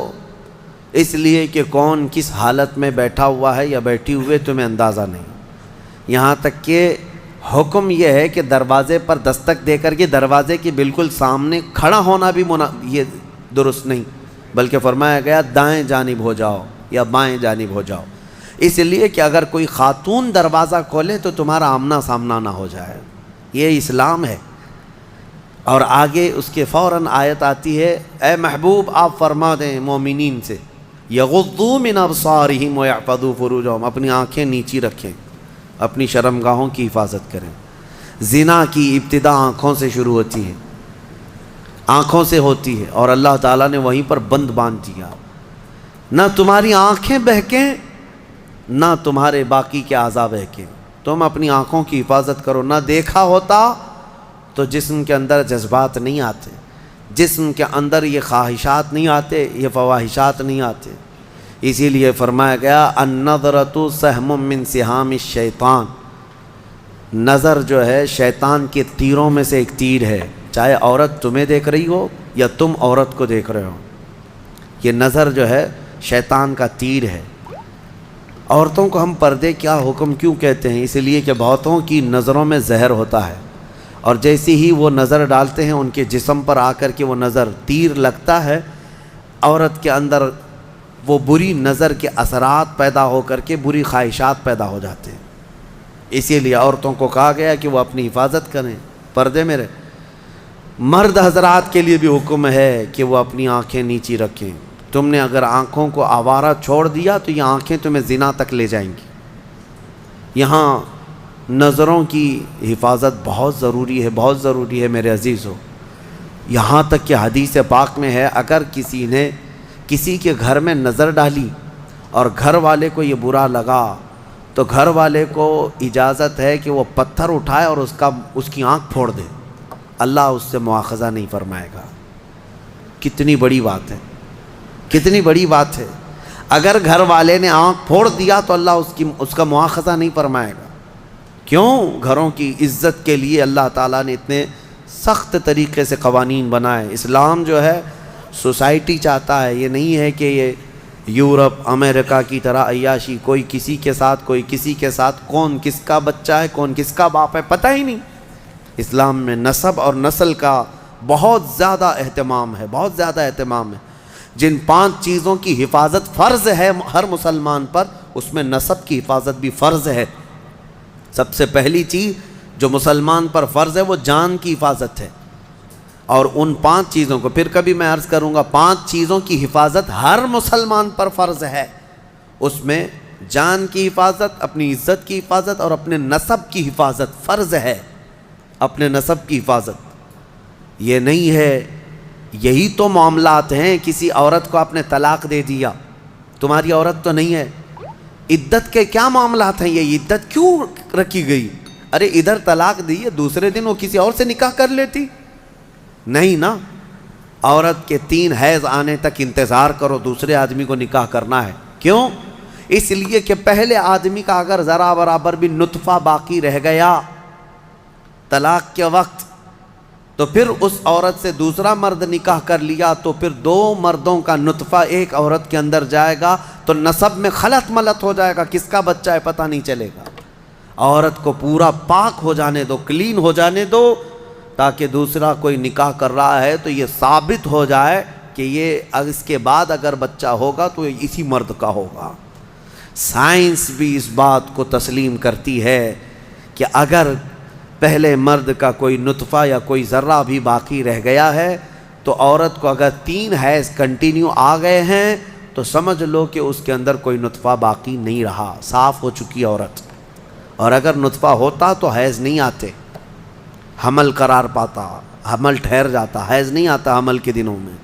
اس لیے کہ کون کس حالت میں بیٹھا ہوا ہے یا بیٹھی ہوئے تمہیں اندازہ نہیں۔ یہاں تک کہ حکم یہ ہے کہ دروازے پر دستک دے کر کے دروازے کے بالکل سامنے کھڑا ہونا بھی یہ درست نہیں، بلکہ فرمایا گیا دائیں جانب ہو جاؤ یا بائیں جانب ہو جاؤ، اس لیے کہ اگر کوئی خاتون دروازہ کھولے تو تمہارا آمنا سامنا نہ ہو جائے، یہ اسلام ہے۔ اور آگے اس کے فوراً آیت آتی ہے اے محبوب آپ فرما دیں مومنین سے یغضوا من ابصارہم ویحفظوا فروجہم، اپنی آنکھیں نیچی رکھیں، اپنی شرمگاہوں کی حفاظت کریں۔ زنا کی ابتدا آنکھوں سے شروع ہوتی ہے، آنکھوں سے ہوتی ہے، اور اللہ تعالیٰ نے وہیں پر بند باندھ دیا، نہ تمہاری آنکھیں بہکیں نہ تمہارے باقی کے اعضاء بہکیں، تم اپنی آنکھوں کی حفاظت کرو۔ نہ دیکھا ہوتا تو جسم کے اندر جذبات نہیں آتے، جسم کے اندر یہ خواہشات نہیں آتے، یہ فواحشات نہیں آتے۔ اسی لیے فرمایا گیا النظرۃ سہم من سہام الشیطان، نظر جو ہے شیطان کے تیروں میں سے ایک تیر ہے، چاہے عورت تمہیں دیکھ رہی ہو یا تم عورت کو دیکھ رہے ہو، یہ نظر جو ہے شیطان کا تیر ہے۔ عورتوں کو ہم پردے کیا حکم کیوں کہتے ہیں؟ اس لیے کہ بہتوں کی نظروں میں زہر ہوتا ہے، اور جیسی ہی وہ نظر ڈالتے ہیں ان کے جسم پر آ کر کے وہ نظر تیر لگتا ہے، عورت کے اندر وہ بری نظر کے اثرات پیدا ہو کر کے بری خواہشات پیدا ہو جاتے ہیں۔ اسی لیے عورتوں کو کہا گیا کہ وہ اپنی حفاظت کریں، پردے میں رہیں۔ مرد حضرات کے لیے بھی حکم ہے کہ وہ اپنی آنکھیں نیچی رکھیں۔ تم نے اگر آنکھوں کو آوارہ چھوڑ دیا تو یہ آنکھیں تمہیں زنا تک لے جائیں گی۔ یہاں نظروں کی حفاظت بہت ضروری ہے، بہت ضروری ہے میرے عزیزو، یہاں تک کہ حدیث پاک میں ہے اگر کسی نے کسی کے گھر میں نظر ڈالی اور گھر والے کو یہ برا لگا تو گھر والے کو اجازت ہے کہ وہ پتھر اٹھائے اور اس کی آنکھ پھوڑ دے، اللہ اس سے مواخذہ نہیں فرمائے گا۔ کتنی بڑی بات ہے، کتنی بڑی بات ہے۔ اگر گھر والے نے آنکھ پھوڑ دیا تو اللہ اس کا مواخذہ نہیں فرمائے گا۔ کیوں؟ گھروں کی عزت کے لیے اللہ تعالیٰ نے اتنے سخت طریقے سے قوانین بنائے۔ اسلام جو ہے سوسائٹی چاہتا ہے، یہ نہیں ہے کہ یہ یورپ امریکہ کی طرح عیاشی، کوئی کسی کے ساتھ کوئی کسی کے ساتھ، کون کس کا بچہ ہے کون کس کا باپ ہے پتہ ہی نہیں۔ اسلام میں نسب اور نسل کا بہت زیادہ اہتمام ہے، بہت زیادہ اہتمام ہے۔ جن 5 چیزوں کی حفاظت فرض ہے ہر مسلمان پر، اس میں نسب کی حفاظت بھی فرض ہے۔ سب سے پہلی چیز جو مسلمان پر فرض ہے وہ جان کی حفاظت ہے، اور ان 5 چیزوں کو پھر کبھی میں عرض کروں گا، 5 چیزوں کی حفاظت ہر مسلمان پر فرض ہے۔ اس میں جان کی حفاظت، اپنی عزت کی حفاظت اور اپنے نسب کی حفاظت فرض ہے۔ اپنے نسب کی حفاظت یہ نہیں ہے، یہی تو معاملات ہیں۔ کسی عورت کو آپ نے طلاق دے دیا، تمہاری عورت تو نہیں ہے، عدت کے کیا معاملات ہیں؟ یہ عدت کیوں رکھی گئی؟ ارے ادھر طلاق دی ہے، دوسرے دن وہ کسی اور سے نکاح کر لیتی؟ نہیں نا، عورت کے 3 حیض آنے تک انتظار کرو، دوسرے آدمی کو نکاح کرنا ہے۔ کیوں؟ اس لیے کہ پہلے آدمی کا اگر ذرا برابر بھی نطفہ باقی رہ گیا طلاق کے وقت، تو پھر اس عورت سے دوسرا مرد نکاح کر لیا تو پھر 2 مردوں کا نطفہ ایک عورت کے اندر جائے گا تو نسب میں خلط ملط ہو جائے گا، کس کا بچہ ہے پتہ نہیں چلے گا۔ عورت کو پورا پاک ہو جانے دو، کلین ہو جانے دو، تاکہ دوسرا کوئی نکاح کر رہا ہے تو یہ ثابت ہو جائے کہ یہ اس کے بعد اگر بچہ ہوگا تو یہ اسی مرد کا ہوگا۔ سائنس بھی اس بات کو تسلیم کرتی ہے کہ اگر پہلے مرد کا کوئی نطفہ یا کوئی ذرہ بھی باقی رہ گیا ہے تو عورت کو اگر 3 حیض کنٹینیو آ گئے ہیں تو سمجھ لو کہ اس کے اندر کوئی نطفہ باقی نہیں رہا، صاف ہو چکی عورت۔ اور اگر نطفہ ہوتا تو حیض نہیں آتے، حمل قرار پاتا، حمل ٹھہر جاتا، حیض نہیں آتا حمل کے دنوں میں۔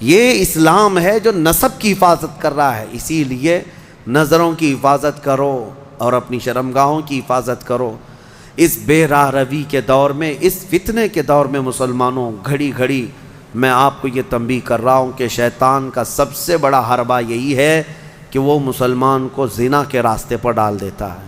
یہ اسلام ہے جو نسب کی حفاظت کر رہا ہے۔ اسی لیے نظروں کی حفاظت کرو اور اپنی شرمگاہوں کی حفاظت کرو۔ اس بے راہ روی کے دور میں، اس فتنے کے دور میں مسلمانوں، گھڑی گھڑی میں آپ کو یہ تنبیہ کر رہا ہوں کہ شیطان کا سب سے بڑا حربہ یہی ہے کہ وہ مسلمان کو زنا کے راستے پر ڈال دیتا ہے،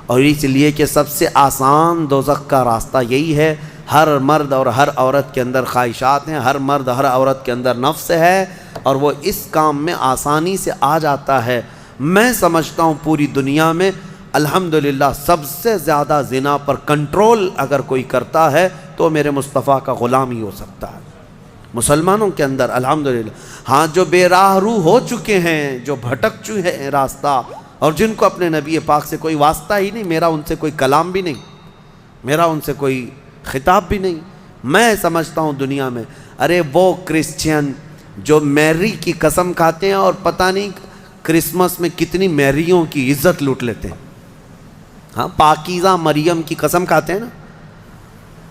اور اس لیے کہ سب سے آسان دوزخ کا راستہ یہی ہے۔ ہر مرد اور ہر عورت کے اندر خواہشات ہیں، ہر مرد ہر عورت کے اندر نفس ہے، اور وہ اس کام میں آسانی سے آ جاتا ہے۔ میں سمجھتا ہوں پوری دنیا میں الحمدللہ سب سے زیادہ زنا پر کنٹرول اگر کوئی کرتا ہے تو میرے مصطفیٰ کا غلام ہی ہو سکتا ہے مسلمانوں کے اندر، الحمدللہ۔ ہاں، جو بے راہ رو ہو چکے ہیں، جو بھٹک چکے ہیں راستہ، اور جن کو اپنے نبی پاک سے کوئی واسطہ ہی نہیں، میرا ان سے کوئی کلام بھی نہیں، میرا ان سے کوئی خطاب بھی نہیں، میں سمجھتا ہوں دنیا میں، ارے وہ کرسچین جو میری کی قسم کھاتے ہیں اور پتہ نہیں کرسمس میں کتنی میریوں کی عزت لوٹ لیتے ہیں۔ ہاں، پاکیزہ مریم کی قسم کھاتے ہیں نا،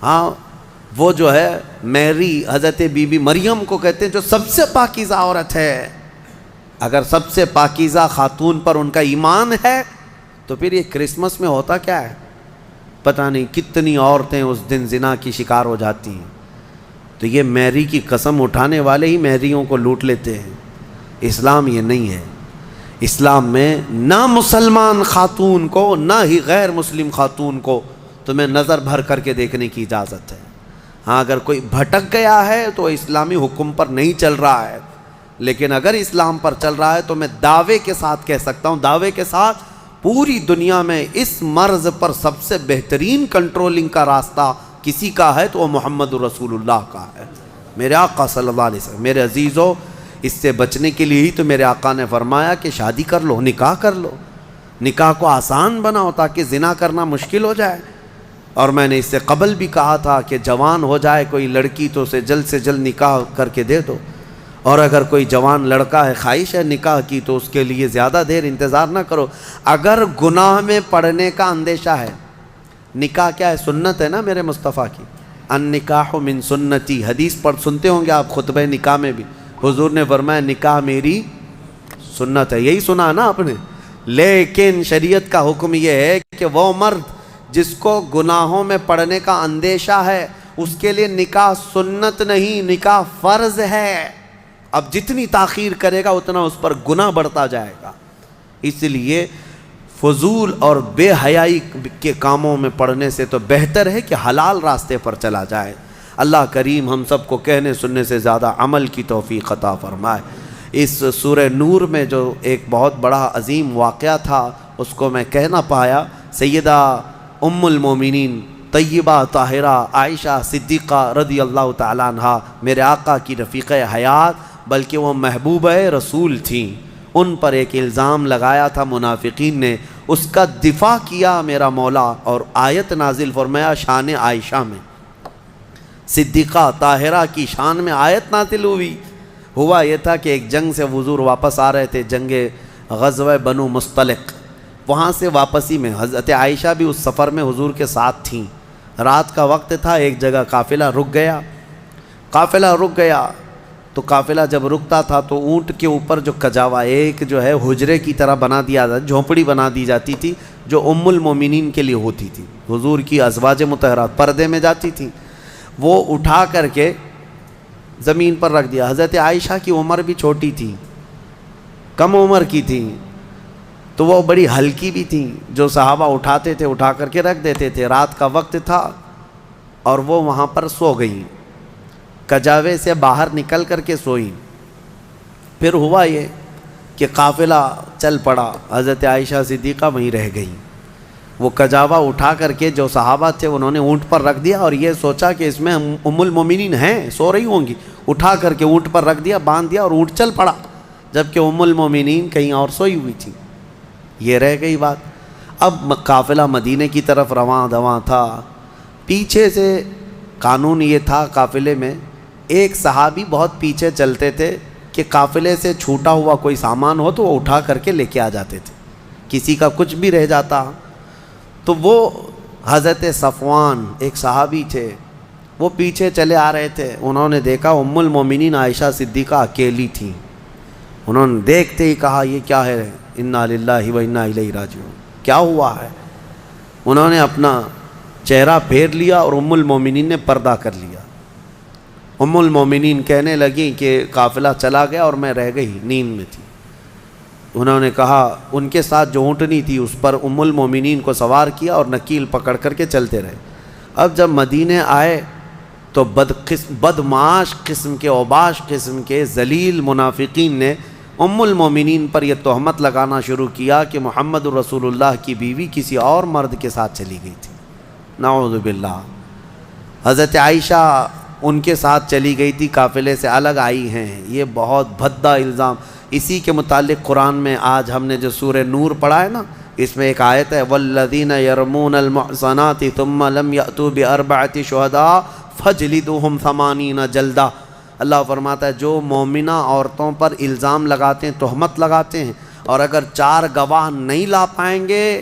ہاں وہ جو ہے میری حضرت بی بی مریم کو کہتے ہیں جو سب سے پاکیزہ عورت ہے۔ اگر سب سے پاکیزہ خاتون پر ان کا ایمان ہے تو پھر یہ کرسمس میں ہوتا کیا ہے؟ پتہ نہیں کتنی عورتیں اس دن زنا کی شکار ہو جاتی ہیں۔ تو یہ میری کی قسم اٹھانے والے ہی میریوں کو لوٹ لیتے ہیں۔ اسلام یہ نہیں ہے۔ اسلام میں نہ مسلمان خاتون کو نہ ہی غیر مسلم خاتون کو تمہیں نظر بھر کر کے دیکھنے کی اجازت ہے۔ ہاں، اگر کوئی بھٹک گیا ہے تو اسلامی حکم پر نہیں چل رہا ہے، لیکن اگر اسلام پر چل رہا ہے تو میں دعوے کے ساتھ کہہ سکتا ہوں، دعوے کے ساتھ، پوری دنیا میں اس مرض پر سب سے بہترین کنٹرولنگ کا راستہ کسی کا ہے تو وہ محمد رسول اللہ کا ہے، میرے آقا صلی اللہ علیہ وسلم۔ میرے عزیزو، اس سے بچنے کے لیے ہی تو میرے آقا نے فرمایا کہ شادی کر لو، نکاح کر لو، نکاح کو آسان بناؤ تاکہ زنا کرنا مشکل ہو جائے۔ اور میں نے اس سے قبل بھی کہا تھا کہ جوان ہو جائے کوئی لڑکی تو اسے جلد سے جلد نکاح کر کے دے دو، اور اگر کوئی جوان لڑکا ہے خواہش ہے نکاح کی تو اس کے لیے زیادہ دیر انتظار نہ کرو۔ اگر گناہ میں پڑنے کا اندیشہ ہے، نکاح کیا ہے؟ سنت ہے نا میرے مصطفیٰ کی، النکاح من سنتی، حدیث پڑھ سنتے ہوں گے آپ خطبہ نکاح میں بھی، حضور نے فرمایا نکاح میری سنت ہے، یہی سنا نا آپ نے، لیکن شریعت کا حکم یہ ہے کہ وہ مرد جس کو گناہوں میں پڑنے کا اندیشہ ہے اس کے لیے نکاح سنت نہیں، نکاح فرض ہے۔ اب جتنی تاخیر کرے گا اتنا اس پر گناہ بڑھتا جائے گا۔ اس لیے فضول اور بے حیائی کے کاموں میں پڑنے سے تو بہتر ہے کہ حلال راستے پر چلا جائے۔ اللہ کریم ہم سب کو کہنے سننے سے زیادہ عمل کی توفیق عطا فرمائے۔ اس سورہ نور میں جو ایک بہت بڑا عظیم واقعہ تھا اس کو میں کہہ نہ پایا۔ سیدہ ام المومنین طیبہ طاہرہ عائشہ صدیقہ رضی اللہ تعالیٰ عنہ میرے آقا کی رفیقہ حیات بلکہ وہ محبوبہ رسول تھیں، ان پر ایک الزام لگایا تھا منافقین نے، اس کا دفاع کیا میرا مولا اور آیت نازل فرمایا شان عائشہ میں، صدیقہ طاہرہ کی شان میں آیت نازل ہوئی۔ ہوا یہ تھا کہ ایک جنگ سے حضور واپس آ رہے تھے، جنگ غزوہ بنو مصطلق، وہاں سے واپسی میں حضرت عائشہ بھی اس سفر میں حضور کے ساتھ تھیں۔ رات کا وقت تھا، ایک جگہ قافلہ رک گیا تو قافلہ جب رکتا تھا تو اونٹ کے اوپر جو کجاوا ایک جو ہے حجرے کی طرح بنا دیا جاتا، جھونپڑی بنا دی جاتی تھی جو ام المومنین کے لیے ہوتی تھی، حضور کی ازواج مطہرات پردے میں جاتی تھیں، وہ اٹھا کر کے زمین پر رکھ دیا۔ حضرت عائشہ کی عمر بھی چھوٹی تھی، کم عمر کی تھی، تو وہ بڑی ہلکی بھی تھیں، جو صحابہ اٹھاتے تھے اٹھا کر کے رکھ دیتے تھے۔ رات کا وقت تھا اور وہ وہاں پر سو گئیں، کجاوے سے باہر نکل کر کے سوئیں۔ پھر ہوا یہ کہ قافلہ چل پڑا، حضرت عائشہ صدیقہ وہیں رہ گئیں۔ وہ کجاوا اٹھا کر کے جو صحابہ تھے انہوں نے اونٹ پر رکھ دیا اور یہ سوچا کہ اس میں ام المومنین ہیں، سو رہی ہوں گی، اٹھا کر کے اونٹ پر رکھ دیا، باندھ دیا اور اونٹ چل پڑا، جبکہ ام المومنین کہیں اور سوئی ہوئی تھی۔ یہ رہ گئی بات۔ اب قافلہ مدینے کی طرف رواں دواں تھا، پیچھے سے قانون یہ تھا قافلے میں ایک صحابی بہت پیچھے چلتے تھے کہ قافلے سے چھوٹا ہوا کوئی سامان ہو تو وہ اٹھا کر کے لے کے آ جاتے تھے، کسی کا کچھ بھی رہ جاتا تو وہ حضرت صفوان ایک صحابی تھے، وہ پیچھے چلے آ رہے تھے، انہوں نے دیکھا ام المومنین عائشہ صدیقہ اکیلی تھیں، انہوں نے دیکھتے ہی کہا یہ کیا ہے، انا للہ و انا الیہ راجعون، کیا ہوا ہے؟ انہوں نے اپنا چہرہ پھیر لیا اور ام المومنین نے پردہ کر لیا۔ ام المومنین کہنے لگیں کہ قافلہ چلا گیا اور میں رہ گئی، نیند میں تھی۔ انہوں نے کہا ان کے ساتھ جو اونٹنی تھی اس پر ام المومنین کو سوار کیا اور نکیل پکڑ کر کے چلتے رہے۔ اب جب مدینے آئے تو بدمعاش قسم کے اوباش قسم کے ذلیل منافقین نے ام المومنین پر یہ تہمت لگانا شروع کیا کہ محمد رسول اللہ کی بیوی کسی اور مرد کے ساتھ چلی گئی تھی، نعوذ باللہ۔ حضرت عائشہ ان کے ساتھ چلی گئی تھی، قافلے سے الگ آئی ہیں، یہ بہت بھدا الزام۔ اسی کے متعلق قرآن میں آج ہم نے جو سورہ نور پڑھا ہے نا، اس میں ایک آیت ہے والذین یرمون المحصنات ثم لم یأتوا باربعۃ شہداء فاجلدوہم 80 جلدہ۔ اللہ فرماتا ہے جو مومنہ عورتوں پر الزام لگاتے ہیں، تہمت لگاتے ہیں، اور اگر 4 گواہ نہیں لا پائیں گے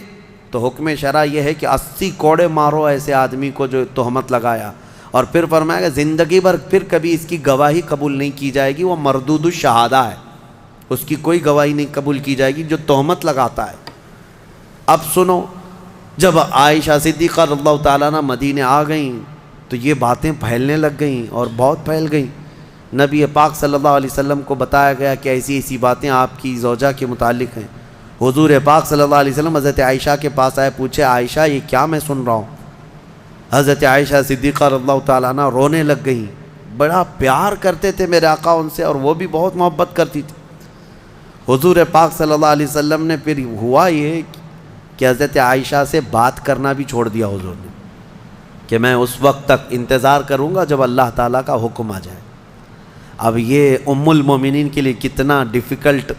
تو حکم شرع یہ ہے کہ 80 کوڑے مارو ایسے آدمی کو جو تہمت لگایا۔ اور پھر فرمایا کہ زندگی بھر پھر کبھی اس کی گواہی قبول نہیں کی جائے گی، وہ مردود الشہادہ ہے، اس کی کوئی گواہی نہیں قبول کی جائے گی جو تہمت لگاتا ہے۔ اب سنو، جب عائشہ صدیقہ رضی اللہ تعالیٰ عنہ مدینے آ گئیں تو یہ باتیں پھیلنے لگ گئیں اور بہت پھیل گئیں۔ نبی پاک صلی اللہ علیہ وسلم کو بتایا گیا کہ ایسی ایسی باتیں آپ کی زوجہ کے متعلق ہیں۔ حضور پاک صلی اللہ علیہ وسلم حضرت عائشہ کے پاس آئے، پوچھے عائشہ یہ کیا میں سن رہا ہوں؟ حضرت عائشہ صدیقہ رضی اللہ تعالیٰ عنہ رونے لگ گئیں، بڑا پیار کرتے تھے میرے آقا ان سے اور وہ بھی بہت محبت کرتی تھی۔ حضور پاک صلی اللہ علیہ وسلم نے پھر ہوا یہ کہ حضرت عائشہ سے بات کرنا بھی چھوڑ دیا حضور نے، کہ میں اس وقت تک انتظار کروں گا جب اللہ تعالیٰ کا حکم آ جائے۔ اب یہ ام المومنین کے لیے کتنا ڈیفیکلٹ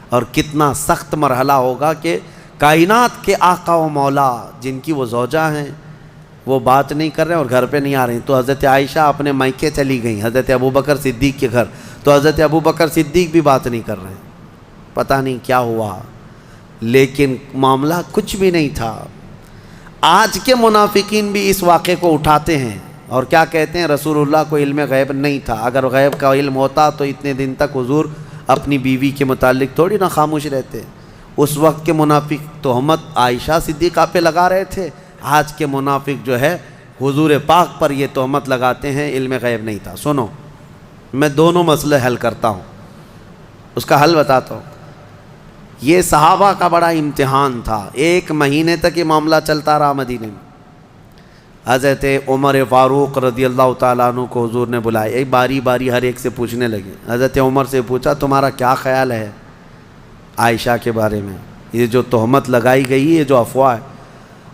اور کتنا سخت مرحلہ ہوگا کہ کائنات کے آقا و مولا جن کی وہ زوجہ ہیں وہ بات نہیں کر رہے ہیں اور گھر پہ نہیں آ رہی، تو حضرت عائشہ اپنے مائکے چلی گئیں حضرت ابوبکر صدیق کے گھر، تو حضرت ابوبکر صدیق بھی بات نہیں کر رہے ہیں، پتہ نہیں کیا ہوا، لیکن معاملہ کچھ بھی نہیں تھا۔ آج کے منافقین بھی اس واقعے کو اٹھاتے ہیں اور کیا کہتے ہیں رسول اللہ کو علم غیب نہیں تھا، اگر غیب کا علم ہوتا تو اتنے دن تک حضور اپنی بیوی کے متعلق تھوڑی نہ خاموش رہتے۔ اس وقت کے منافق تہمت عائشہ صدیقہ پہ لگا رہے تھے، آج کے منافق جو ہے حضور پاک پر یہ تہمت لگاتے ہیں علم غیب نہیں تھا۔ سنو، میں دونوں مسئلے حل کرتا ہوں، اس کا حل بتاتا ہوں۔ یہ صحابہ کا بڑا امتحان تھا، 1 مہینے تک یہ معاملہ چلتا رہا مدینے میں۔ حضرت عمر فاروق رضی اللہ تعالیٰ عنہ کو حضور نے بلایا، ایک باری باری ہر ایک سے پوچھنے لگے۔ حضرت عمر سے پوچھا تمہارا کیا خیال ہے عائشہ کے بارے میں، یہ جو تہمت لگائی گئی، یہ جو افواہ ہے۔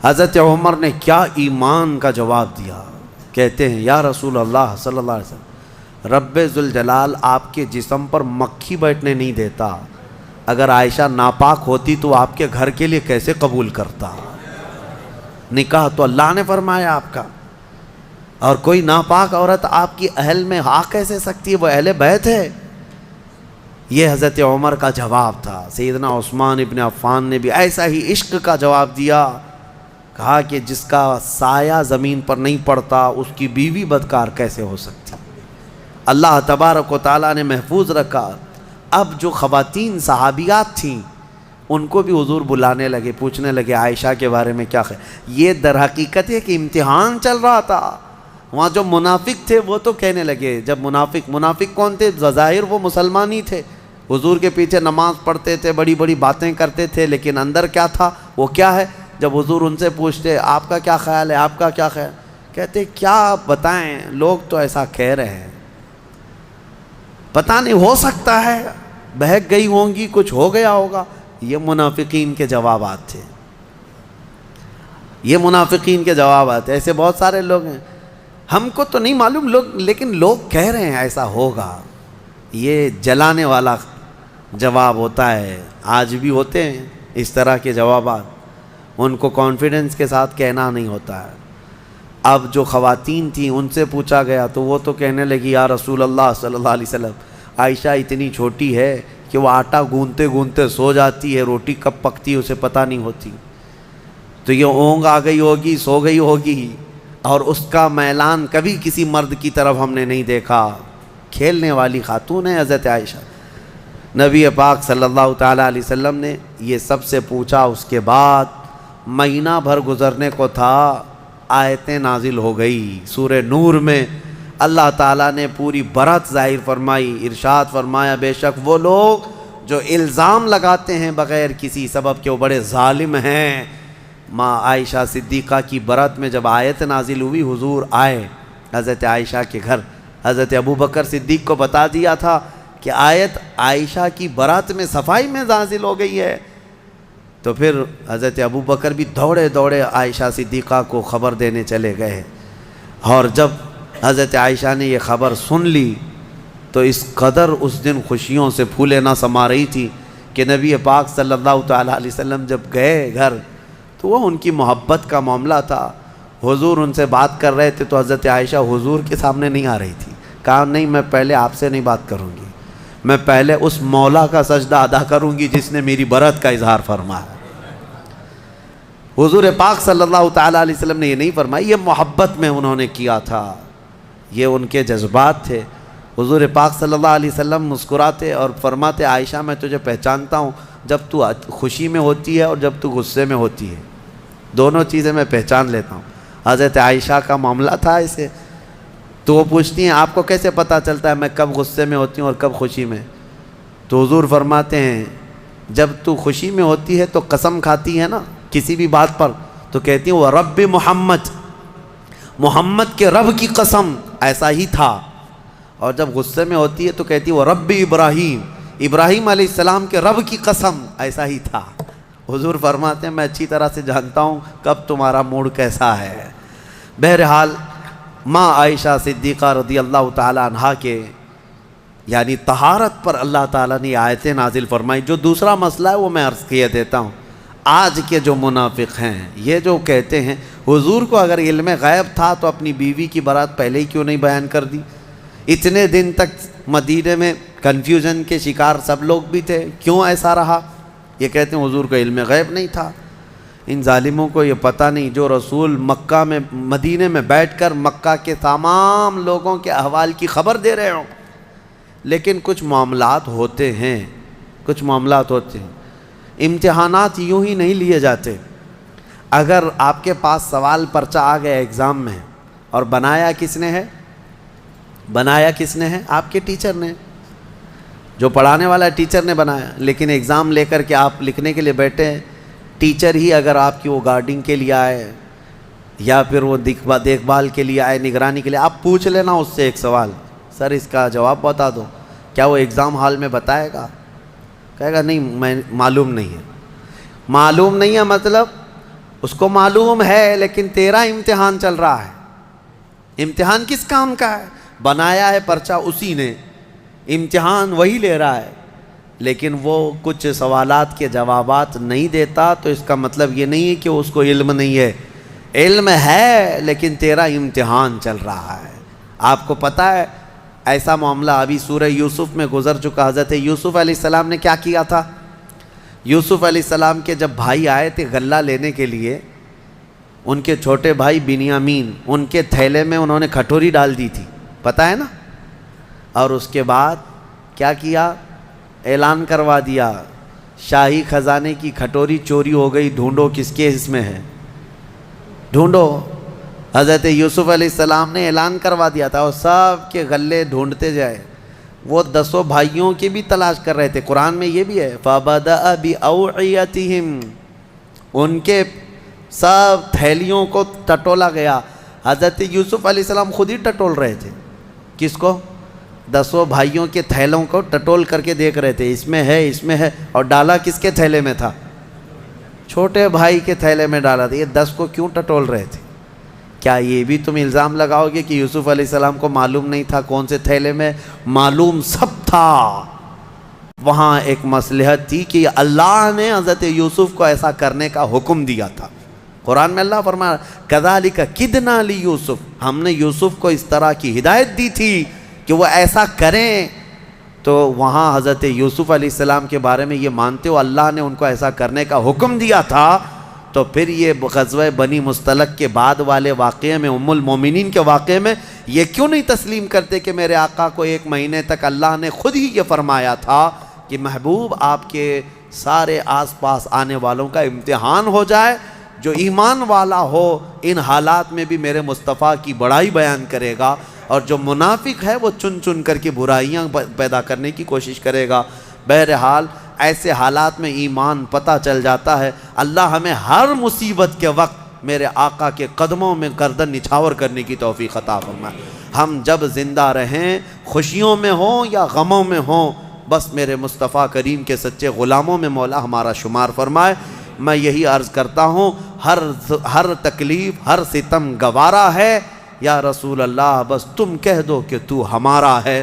حضرت عمر نے کیا ایمان کا جواب دیا، کہتے ہیں یا رسول اللہ صلی اللہ علیہ وسلم، رب ذوالجلال آپ کے جسم پر مکھی بیٹھنے نہیں دیتا، اگر عائشہ ناپاک ہوتی تو آپ کے گھر کے لیے کیسے قبول کرتا؟ نکاح تو اللہ نے فرمایا آپ کا، اور کوئی ناپاک عورت آپ کی اہل میں آ کیسے سکتی ہے، وہ اہل بیت ہے۔ یہ حضرت عمر کا جواب تھا۔ سیدنا عثمان ابن عفان نے بھی ایسا ہی عشق کا جواب دیا، کہا کہ جس کا سایہ زمین پر نہیں پڑتا اس کی بیوی بدکار کیسے ہو سکتی؟ اللہ تبارک و تعالیٰ نے محفوظ رکھا۔ اب جو خواتین صحابیات تھیں ان کو بھی حضور بلانے لگے، پوچھنے لگے عائشہ کے بارے میں کیا خیال۔ یہ در حقیقت ہے کہ امتحان چل رہا تھا۔ وہاں جو منافق تھے وہ تو کہنے لگے، جب منافق کون تھے؟ بظاہر وہ مسلمان ہی تھے، حضور کے پیچھے نماز پڑھتے تھے، بڑی بڑی باتیں کرتے تھے، لیکن اندر کیا تھا وہ کیا ہے؟ جب حضور ان سے پوچھتے آپ کا کیا خیال ہے، آپ کا کیا خیال، کہتے کیا بتائیں، لوگ تو ایسا کہہ رہے ہیں، پتہ نہیں، ہو سکتا ہے بہک گئی ہوں گی، کچھ ہو گیا ہوگا۔ یہ منافقین کے جوابات تھے، یہ منافقین کے جوابات ہیں۔ ایسے بہت سارے لوگ ہیں، ہم کو تو نہیں معلوم لوگ، لیکن لوگ کہہ رہے ہیں ایسا ہوگا۔ یہ جلانے والا جواب ہوتا ہے، آج بھی ہوتے ہیں اس طرح کے جوابات، ان کو کانفیڈنس کے ساتھ کہنا نہیں ہوتا ہے۔ اب جو خواتین تھیں ان سے پوچھا گیا تو وہ تو کہنے لگی یا رسول اللہ صلی اللہ علیہ وسلم، عائشہ اتنی چھوٹی ہے کہ وہ آٹا گوندتے گوندتے سو جاتی ہے، روٹی کب پکتی ہے اسے پتہ نہیں ہوتی، تو یہ اونگ آ گئی ہوگی، سو گئی ہوگی، اور اس کا میلان کبھی کسی مرد کی طرف ہم نے نہیں دیکھا۔ کھیلنے والی خاتون ہے حضرت عائشہ۔ نبی پاک صلی اللہ تعالیٰ علیہ وسلم نے یہ سب سے پوچھا، اس کے بعد مہینہ بھر گزرنے کو تھا، آیتیں نازل ہو گئی۔ سورہ نور میں اللہ تعالیٰ نے پوری برات ظاہر فرمائی، ارشاد فرمایا بے شک وہ لوگ جو الزام لگاتے ہیں بغیر کسی سبب کے وہ بڑے ظالم ہیں۔ ماں عائشہ صدیقہ کی برات میں جب آیت نازل ہوئی، حضور آئے حضرت عائشہ کے گھر، حضرت ابوبکر صدیق کو بتا دیا تھا کہ آیت عائشہ کی برات میں صفائی میں نازل ہو گئی ہے، تو پھر حضرت ابوبکر بھی دوڑے دوڑے عائشہ صدیقہ کو خبر دینے چلے گئے، اور جب حضرت عائشہ نے یہ خبر سن لی تو اس قدر اس دن خوشیوں سے پھولے نہ سما رہی تھی کہ نبی پاک صلی اللہ تعالیٰ علیہ وسلم جب گئے گھر تو وہ ان کی محبت کا معاملہ تھا۔ حضور ان سے بات کر رہے تھے تو حضرت عائشہ حضور کے سامنے نہیں آ رہی تھی، کہا نہیں میں پہلے آپ سے نہیں بات کروں گی، میں پہلے اس مولا کا سجدہ ادا کروں گی جس نے میری برات کا اظہار فرمایا۔ حضور پاک صلی اللہ تعالیٰ علیہ وسلم نے یہ نہیں فرمائی، یہ محبت میں انہوں نے کیا تھا، یہ ان کے جذبات تھے۔ حضور پاک صلی اللہ علیہ وسلم مسکراتے اور فرماتے عائشہ میں تجھے پہچانتا ہوں جب تو خوشی میں ہوتی ہے اور جب تو غصے میں ہوتی ہے، دونوں چیزیں میں پہچان لیتا ہوں۔ حضرت عائشہ کا معاملہ تھا اسے، تو وہ پوچھتی ہیں آپ کو کیسے پتہ چلتا ہے میں کب غصے میں ہوتی ہوں اور کب خوشی میں؟ تو حضور فرماتے ہیں جب تو خوشی میں ہوتی ہے تو قسم کھاتی ہے نا کسی بھی بات پر، تو کہتی ہیں وہ رب محمد، محمد کے رب کی قسم، ایسا ہی تھا، اور جب غصے میں ہوتی ہے تو کہتی ہے وہ رب ابراہیم، ابراہیم علیہ السلام کے رب کی قسم، ایسا ہی تھا۔ حضور فرماتے ہیں میں اچھی طرح سے جانتا ہوں کب تمہارا موڈ کیسا ہے۔ بہرحال ماں عائشہ صدیقہ رضی اللہ تعالیٰ عنہا کے یعنی طہارت پر اللہ تعالیٰ نے آیتیں نازل فرمائی۔ جو دوسرا مسئلہ ہے وہ میں عرض کیے دیتا ہوں۔ آج کے جو منافق ہیں یہ جو کہتے ہیں حضور کو اگر علم غیب تھا تو اپنی بیوی کی برات پہلے ہی کیوں نہیں بیان کر دی؟ اتنے دن تک مدینے میں کنفیوژن کے شکار سب لوگ بھی تھے، کیوں ایسا رہا؟ یہ کہتے ہیں حضور کو علم غیب نہیں تھا۔ ان ظالموں کو یہ پتہ نہیں جو رسول مکہ میں مدینے میں بیٹھ کر مکہ کے تمام لوگوں کے احوال کی خبر دے رہے ہوں، لیکن کچھ معاملات ہوتے ہیں، کچھ معاملات ہوتے ہیں۔ امتحانات یوں ہی نہیں لیے جاتے. اگر آپ کے پاس سوال پرچہ آ گیا ایگزام میں اور بنایا کس نے ہے؟ بنایا کس نے ہے؟ آپ کے ٹیچر نے. جو پڑھانے والا ٹیچر نے بنایا. لیکن ایگزام لے کر کے آپ لکھنے کے لیے بیٹھے ہیں. ٹیچر ہی اگر آپ کی وہ گارڈنگ کے لیے آئے یا پھر وہ دیکھ بھال کے لیے آئے, نگرانی کے لیے, آپ پوچھ لینا اس سے ایک سوال, سر اس کا جواب بتا دو. کیا وہ ایگزام ہال میں بتائے گا؟ کہے گا نہیں میں معلوم نہیں ہے. معلوم نہیں ہے مطلب اس کو معلوم ہے لیکن تیرا امتحان چل رہا ہے. امتحان کس کام کا ہے؟ بنایا ہے پرچہ اسی نے, امتحان وہی لے رہا ہے, لیکن وہ کچھ سوالات کے جوابات نہیں دیتا تو اس کا مطلب یہ نہیں ہے کہ اس کو علم نہیں ہے. علم ہے لیکن تیرا امتحان چل رہا ہے. آپ کو پتہ ہے ایسا معاملہ ابھی سورہ یوسف میں گزر چکا. حضرت یوسف علیہ السلام نے کیا کیا تھا؟ یوسف علیہ السلام کے جب بھائی آئے تھے غلہ لینے کے لیے, ان کے چھوٹے بھائی بنیامین, ان کے تھیلے میں انہوں نے کھٹوری ڈال دی تھی, پتہ ہے نا. اور اس کے بعد کیا کیا؟ اعلان کروا دیا شاہی خزانے کی کھٹوری چوری ہو گئی, ڈھونڈو کس کے اس میں ہے, ڈھونڈو. حضرت یوسف علیہ السلام نے اعلان کروا دیا تھا اور سب کے غلے ڈھونڈتے جائے. وہ 10 بھائیوں کی بھی تلاش کر رہے تھے. قرآن میں یہ بھی ہے فَبَدَأَ بِأَوْعِيَتِهِمْ, ان کے سب تھیلیوں کو ٹٹولا گیا. حضرت یوسف علیہ السلام خود ہی ٹٹول رہے تھے. کس کو؟ 10 بھائیوں کے تھیلوں کو ٹٹول کر کے دیکھ رہے تھے, اس میں ہے اس میں ہے. اور ڈالا کس کے تھیلے میں تھا؟ چھوٹے بھائی کے تھیلے میں ڈالا تھا. یہ 10 کو کیوں ٹٹول رہے تھے؟ کیا یہ بھی تم الزام لگاؤ گے کہ یوسف علیہ السلام کو معلوم نہیں تھا کون سے تھیلے میں؟ معلوم سب تھا. وہاں ایک مصلحت تھی کہ اللہ نے حضرت یوسف کو ایسا کرنے کا حکم دیا تھا. قرآن میں اللہ فرمایا کذالک کدنا لیوسف, ہم نے یوسف کو اس طرح کی ہدایت دی تھی کہ وہ ایسا کریں. تو وہاں حضرت یوسف علیہ السلام کے بارے میں یہ مانتے ہو اللہ نے ان کو ایسا کرنے کا حکم دیا تھا, تو پھر یہ غزوہ بنی مستلق کے بعد والے واقعے میں, ام المومنین کے واقعے میں یہ کیوں نہیں تسلیم کرتے کہ میرے آقا کو 1 مہینے تک اللہ نے خود ہی یہ فرمایا تھا کہ محبوب آپ کے سارے آس پاس آنے والوں کا امتحان ہو جائے, جو ایمان والا ہو ان حالات میں بھی میرے مصطفیٰ کی بڑائی بیان کرے گا, اور جو منافق ہے وہ چن چن کر کے برائیاں پیدا کرنے کی کوشش کرے گا. بہرحال ایسے حالات میں ایمان پتہ چل جاتا ہے. اللہ ہمیں ہر مصیبت کے وقت میرے آقا کے قدموں میں گردن نچھاور کرنے کی توفیق عطا فرمائے. ہم جب زندہ رہیں, خوشیوں میں ہوں یا غموں میں ہوں, بس میرے مصطفیٰ کریم کے سچے غلاموں میں مولا ہمارا شمار فرمائے. میں یہی عرض کرتا ہوں, ہر تکلیف ہر ستم گوارا ہے, یا رسول اللہ بس تم کہہ دو کہ تو ہمارا ہے.